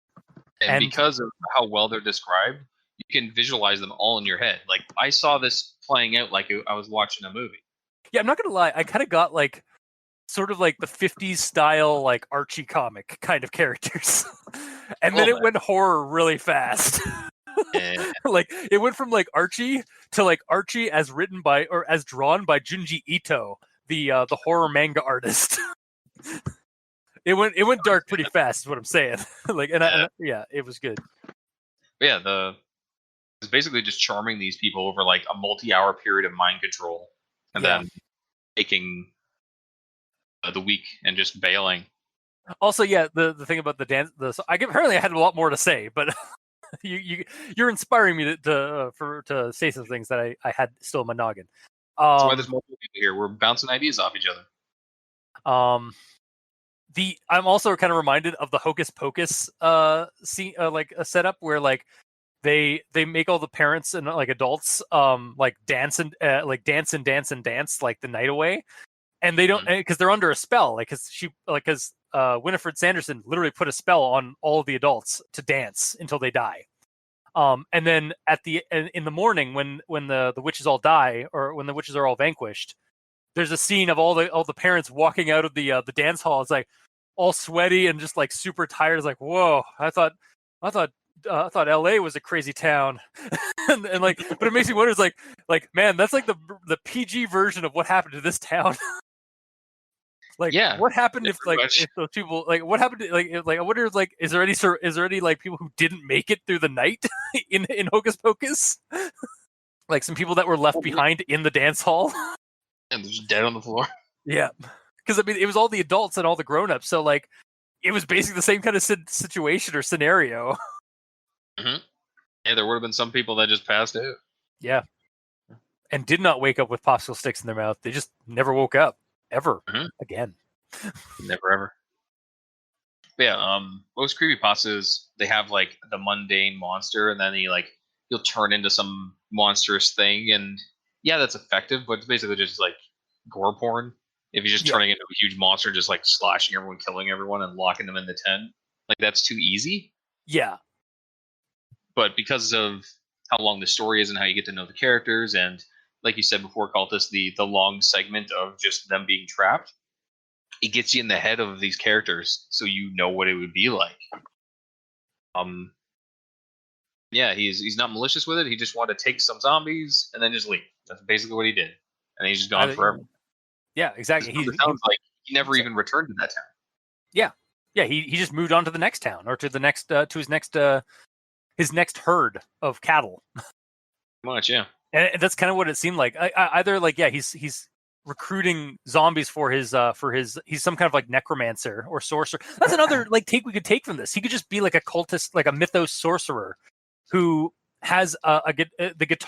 Speaker 3: and because of how well they're described, you can visualize them all in your head. Like I saw this playing out like I was watching a movie.
Speaker 1: Yeah, I'm not gonna lie. I kind of got like sort of like the 50s style, like Archie comic kind of characters, and then it went horror really fast.
Speaker 3: Yeah.
Speaker 1: Like it went from like Archie to like Archie as written by or as drawn by Junji Ito, the horror manga artist. It went dark pretty fast, is what I'm saying. Like, yeah, it was good.
Speaker 3: But yeah, it's basically just charming these people over like a multi-hour period of mind control, and then taking the week and just bailing.
Speaker 1: Also, yeah, the thing about the dance, apparently I had a lot more to say, but you're inspiring me to say some things that I had still in my noggin.
Speaker 3: That's why there's more people here. We're bouncing ideas off each other.
Speaker 1: I'm also kind of reminded of the Hocus Pocus scene, like a setup where like they make all the parents and like adults like dance and dance like the night away, and they don't because they're under a spell, like because Winifred Sanderson literally put a spell on all of the adults to dance until they die. And then in the morning when the witches all die, or when the witches are all vanquished, there's a scene of all the parents walking out of the dance hall. It's like all sweaty and just like super tired. It's like, whoa! I thought LA was a crazy town, and like, but it makes me wonder. It's like man, that's like the PG version of what happened to this town. Like, yeah, what happened if those people, like, what happened to, like I wonder, like, is there any like people who didn't make it through the night in Hocus Pocus? Like some people that were left behind in the dance hall
Speaker 3: and they're just dead on the floor.
Speaker 1: Yeah, because I mean it was all the adults and all the grown-ups, so like it was basically the same kind of situation or scenario.
Speaker 3: Mm-hmm. Yeah, there would have been some people that just passed out.
Speaker 1: Yeah, and did not wake up with popsicle sticks in their mouth. They just never woke up. Ever again.
Speaker 3: Never ever. But yeah, most creepypastas, they have like the mundane monster, and then he'll turn into some monstrous thing, and yeah, that's effective, but it's basically just like gore porn. If he's just turning into a huge monster, just like slashing everyone, killing everyone, and locking them in the tent, like that's too easy.
Speaker 1: Yeah.
Speaker 3: But because of how long the story is and how you get to know the characters, and like you said before, Cultist, the long segment of just them being trapped, it gets you in the head of these characters, so you know what it would be like. Yeah, he's not malicious with it. He just wanted to take some zombies and then just leave. That's basically what he did, and he's just gone forever.
Speaker 1: Yeah, exactly.
Speaker 3: It sounds like he never even returned to that town.
Speaker 1: Yeah, yeah. He just moved on to the next town, or to the next to his next herd of cattle.
Speaker 3: Much, yeah.
Speaker 1: And that's kind of what it seemed like. Either like, yeah, he's recruiting zombies for his he's some kind of like necromancer or sorcerer. That's another like take we could take from this. He could just be like a cultist, like a mythos sorcerer who has the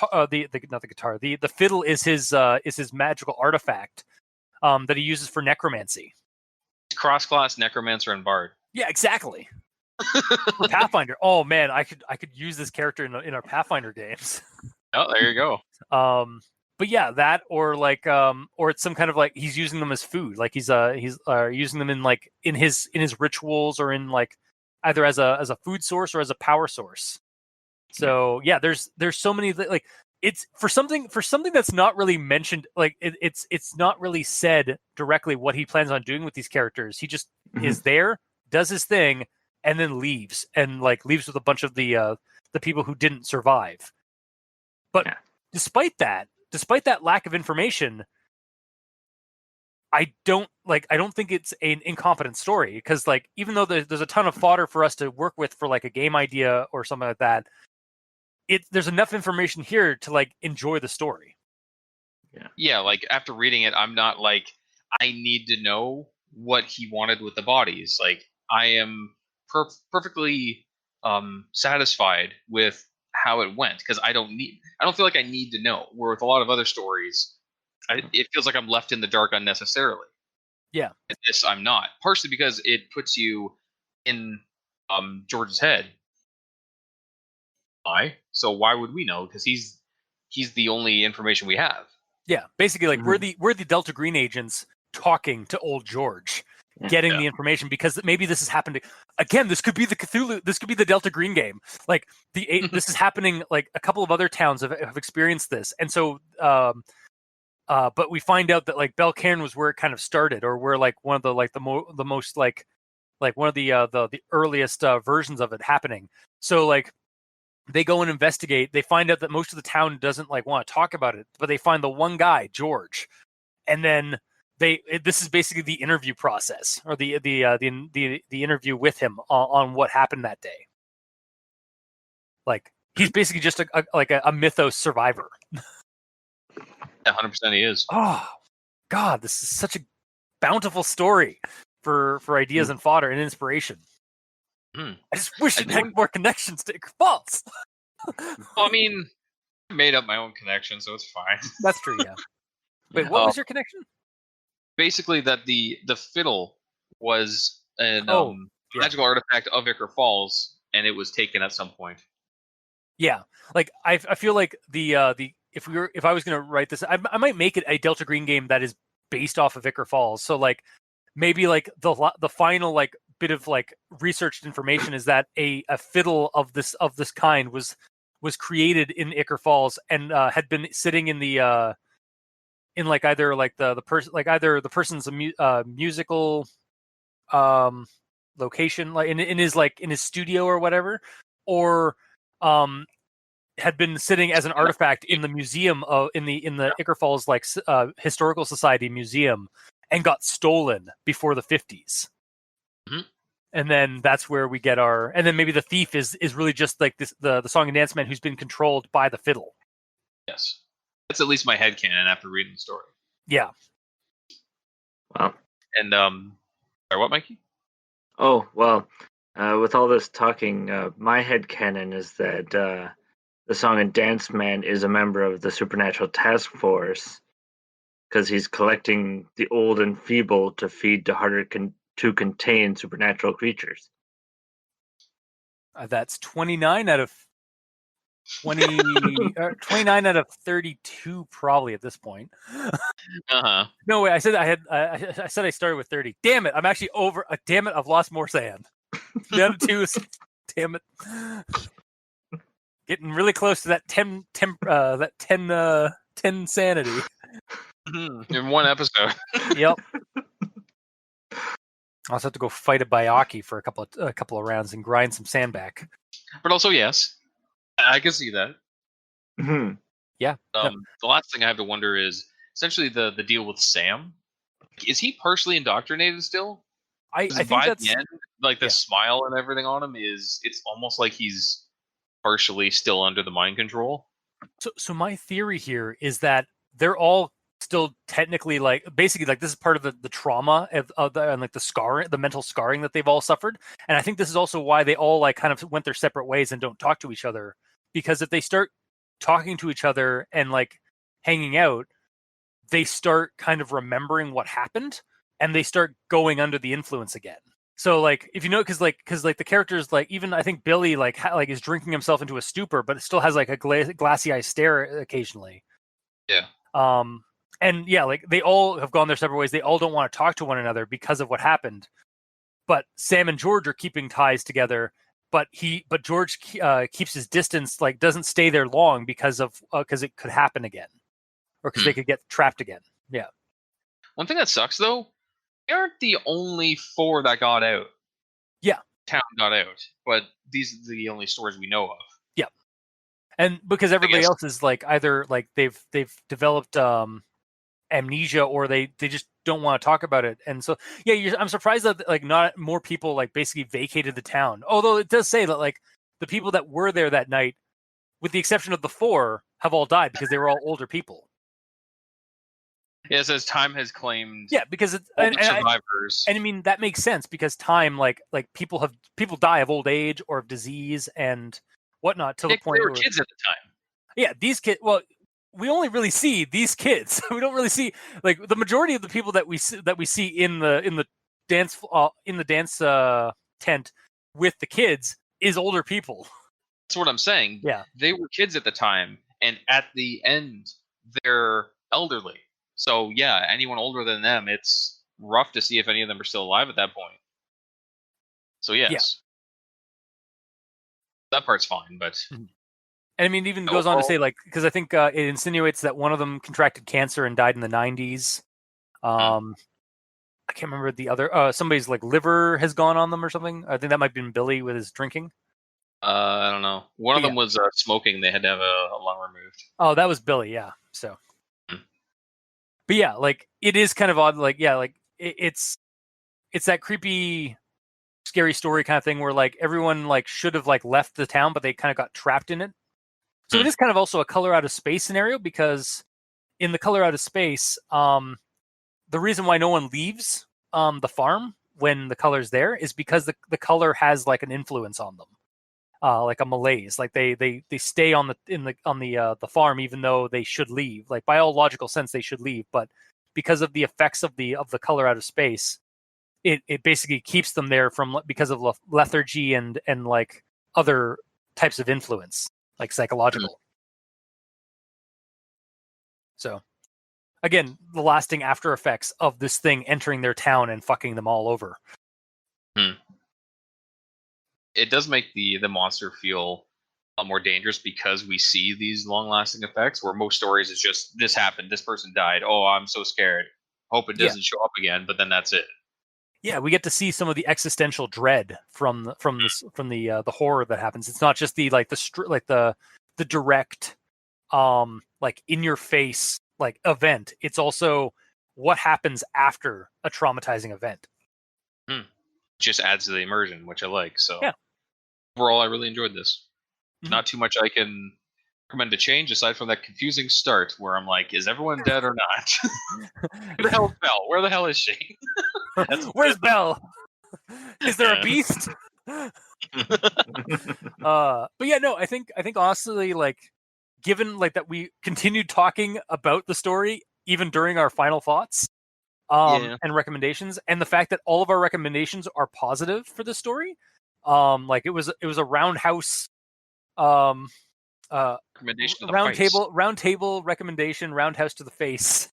Speaker 1: fiddle is his magical artifact that he uses for necromancy.
Speaker 3: Cross-class necromancer and bard.
Speaker 1: Yeah, exactly. For Pathfinder. Oh man, I could use this character in our Pathfinder games.
Speaker 3: Oh, there you go.
Speaker 1: But yeah, that or like or it's some kind of like he's using them as food. Like he's using them in like in his rituals, or in like either as a food source or as a power source. So yeah, there's so many like it's for something that's not really mentioned. Like it's not really said directly what he plans on doing with these characters. He just is there, does his thing, and then leaves with a bunch of the people who didn't survive. But despite that lack of information, I don't think it's an incompetent story, because like even though there's a ton of fodder for us to work with for like a game idea or something like that, there's enough information here to like enjoy the story.
Speaker 3: Yeah, like after reading it, I'm not like I need to know what he wanted with the bodies. Like I am perfectly satisfied with how it went because I don't feel like I need to know. Where with a lot of other stories, it feels like I'm left in the dark unnecessarily.
Speaker 1: Yeah.
Speaker 3: And this I'm not. Partially because it puts you in George's head. Why? So why would we know? Because he's the only information we have.
Speaker 1: Yeah, basically, like we're the Delta Green agents talking to old George, getting the information because maybe this has happened again. This could be the Cthulhu. This could be the Delta Green game. Like this is happening. Like a couple of other towns have experienced this, and so but we find out that like Belcairn was where it kind of started, or where like one of the like the most like one of the earliest versions of it happening. So like. They go and investigate. They find out that most of the town doesn't like want to talk about it, but they find the one guy, George, and then this is basically the interview process or the interview with him on what happened that day. Like he's basically just a mythos survivor.
Speaker 3: 100% he is.
Speaker 1: Oh God, this is such a bountiful story for ideas and fodder and inspiration. I just wish it had more connections to Ichor Falls.
Speaker 3: Well, I mean, I made up my own connection, so it's fine.
Speaker 1: That's true, yeah. Wait, what was your connection?
Speaker 3: Basically, that the fiddle was an magical artifact of Ichor Falls, and it was taken at some point.
Speaker 1: Yeah, like I feel like if I was gonna write this, I might make it a Delta Green game that is based off of Ichor Falls. So like maybe like the final like bit of like researched information is that a fiddle of this kind was created in Ichor Falls and had been sitting in the in like either like the person like either the person's musical location like in his studio or whatever, or had been sitting as an artifact in the museum in the Ichor Falls like historical society museum and got stolen before the 50s.
Speaker 3: Mm-hmm.
Speaker 1: And then that's where we get and then maybe the thief is really just like this the song and dance man who's been controlled by the fiddle.
Speaker 3: Yes. That's at least my headcanon after reading the story.
Speaker 1: Yeah.
Speaker 2: Wow.
Speaker 3: And sorry, what, Mikey?
Speaker 2: Oh, well, with all this talking, my headcanon is that the song and dance man is a member of the Supernatural Task Force because he's collecting the old and feeble to feed to harder to contain supernatural creatures.
Speaker 1: That's 29 out of 29 out of 32 probably at this point. No way, I said I started with 30. Damn it, I'm actually over. Damn it, I've lost more sand. Down to 2. Damn it. Getting really close to that 10 sanity.
Speaker 3: In one episode.
Speaker 1: Yep. I'll also have to go fight a Bayaki for a couple of rounds and grind some sand back.
Speaker 3: But also, yes, I can see that.
Speaker 2: Mm-hmm.
Speaker 1: Yeah.
Speaker 3: The last thing I have to wonder is essentially the deal with Sam. Is he partially indoctrinated still?
Speaker 1: I think
Speaker 3: by
Speaker 1: that's
Speaker 3: the end, like the smile and everything on him it's almost like he's partially still under the mind control.
Speaker 1: So my theory here is that they're all still technically like basically like this is part of the trauma and like the scarring, the mental scarring that they've all suffered. And I think this is also why they all like kind of went their separate ways and don't talk to each other, because if they start talking to each other and like hanging out, they start kind of remembering what happened and they start going under the influence again. So like if you know, because the characters like even I think Billy like is drinking himself into a stupor, but it still has like a glassy eye stare occasionally.
Speaker 3: Yeah.
Speaker 1: And yeah, like they all have gone their separate ways. They all don't want to talk to one another because of what happened. But Sam and George are keeping ties together. But George keeps his distance, like doesn't stay there long because it could happen again, or because they could get trapped again. Yeah.
Speaker 3: One thing that sucks though, they aren't the only 4 that got out.
Speaker 1: Yeah.
Speaker 3: Town got out, but these are the only stories we know of.
Speaker 1: Yeah. And because everybody else is like either like they've developed amnesia or they just don't want to talk about it. And so yeah, I'm surprised that like not more people like basically vacated the town. Although it does say that like the people that were there that night, with the exception of the 4, have all died because they were all older people.
Speaker 3: Yeah, it says time has claimed
Speaker 1: Yeah, because it's
Speaker 3: all the survivors.
Speaker 1: and I mean that makes sense because time, like people die of old age or of disease and whatnot to the point
Speaker 3: they were
Speaker 1: where
Speaker 3: kids at the time.
Speaker 1: yeah, these kids. Well, we only really see these kids. We don't really see like the majority of the people that we see in the dance tent with the kids is older people.
Speaker 3: That's what I'm saying.
Speaker 1: Yeah.
Speaker 3: They were kids at the time, and at the end, they're elderly. So, yeah, anyone older than them, it's rough to see if any of them are still alive at that point. So, yes.
Speaker 1: Yeah.
Speaker 3: That part's fine, but...
Speaker 1: And I mean, it even goes on to say, like, because I think it insinuates that one of them contracted cancer and died in the 90s. I can't remember the other. Somebody's, like, liver has gone on them or something. I think that might have been Billy with his drinking.
Speaker 3: I don't know. One of them was smoking. They had to have a lung removed.
Speaker 1: Oh, that was Billy, yeah. So, but yeah, like it is kind of odd. Like, yeah, like it's that creepy, scary story kind of thing where like everyone like should have like left the town, but they kind of got trapped in it. So it is kind of also a color out of space scenario because in the color out of space, the reason why no one leaves the farm when the color's there is because the color has like an influence on them. Like a malaise, like they stay on the farm even though they should leave. Like by all logical sense, they should leave, but because of the effects of the color out of space, it basically keeps them there because of lethargy and like other types of influence, like psychological. So, again, the lasting after effects of this thing entering their town and fucking them all over.
Speaker 3: It does make the monster feel a lot more dangerous because we see these long-lasting effects where most stories is just this happened, this person died, oh I'm so scared, hope it doesn't show up again, but then that's it.
Speaker 1: Yeah, we get to see some of the existential dread from the horror that happens. It's not just the direct like in your face like event. It's also what happens after a traumatizing event.
Speaker 3: Just adds to the immersion, which I like. So
Speaker 1: yeah.
Speaker 3: Overall, I really enjoyed this. Not too much I can recommend to change aside from that confusing start where I'm like, is everyone dead or not? Where the hell is Belle? Where the hell is she?
Speaker 1: Where's Belle? Is there a beast? But yeah, no, I think honestly, like, given like that we continued talking about the story even during our final thoughts and recommendations, and the fact that all of our recommendations are positive for the story. Like it was a roundhouse
Speaker 3: recommendation
Speaker 1: round table recommendation, roundhouse to the face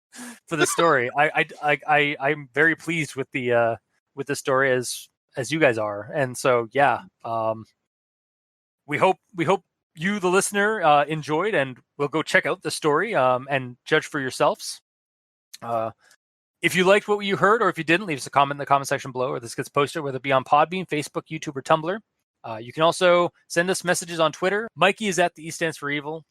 Speaker 1: for the story. I'm very pleased with the story as you guys are, and so yeah, we hope you, the listener, enjoyed, and will go check out the story and judge for yourselves. If you liked what you heard, or if you didn't, leave us a comment in the comment section below, or this gets posted, whether it be on Podbean, Facebook, YouTube, or Tumblr. You can also send us messages on Twitter. Mikey is at the E stands for evil.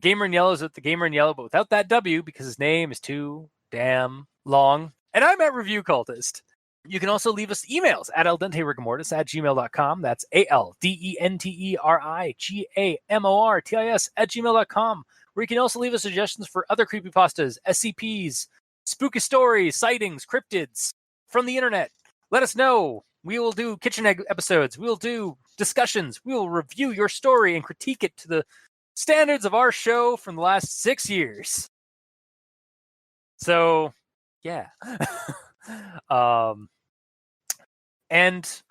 Speaker 1: Gamer in Yellow is at the Gamer in Yellow, but without that W because his name is too damn long. And I'm at Review Cultist. You can also leave us emails at aldenterigamortis@gmail.com. That's ALDENTERIGAMORTIS@gmail.com, where you can also leave us suggestions for other creepypastas, SCPs, spooky stories, sightings, cryptids from the internet. Let us know. We will do kitchen egg episodes. We will do discussions. We will review your story and critique it to the standards of our show from the last 6 years. So, yeah. And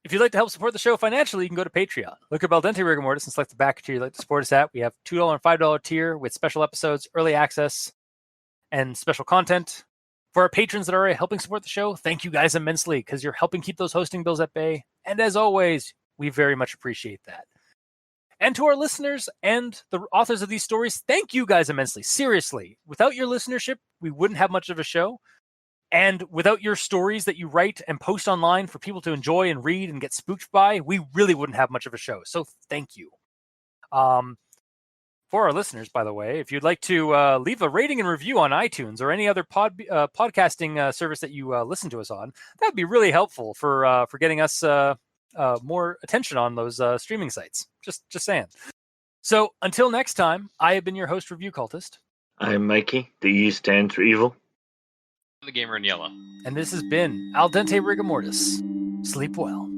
Speaker 1: if you'd like to help support the show financially, you can go to Patreon. Look up Al Dente Rigor Mortis and select the back tier you'd like to support us at. We have $2 and $5 tier with special episodes, early access, and special content. For our patrons that are already helping support the show, thank you guys immensely because you're helping keep those hosting bills at bay. And as always, we very much appreciate that. And to our listeners and the authors of these stories, thank you guys immensely. Seriously, without your listenership, we wouldn't have much of a show. And without your stories that you write and post online for people to enjoy and read and get spooked by, we really wouldn't have much of a show. So thank you. For our listeners, by the way, if you'd like to leave a rating and review on iTunes or any other podcasting service that you listen to us on, that would be really helpful for getting us more attention on those streaming sites. Just saying. So until next time, I have been your host, Review Cultist.
Speaker 2: I'm Mikey. The E stands for evil.
Speaker 3: The gamer in yellow.
Speaker 1: And this has been Al Dente Rigor Mortis. Sleep well.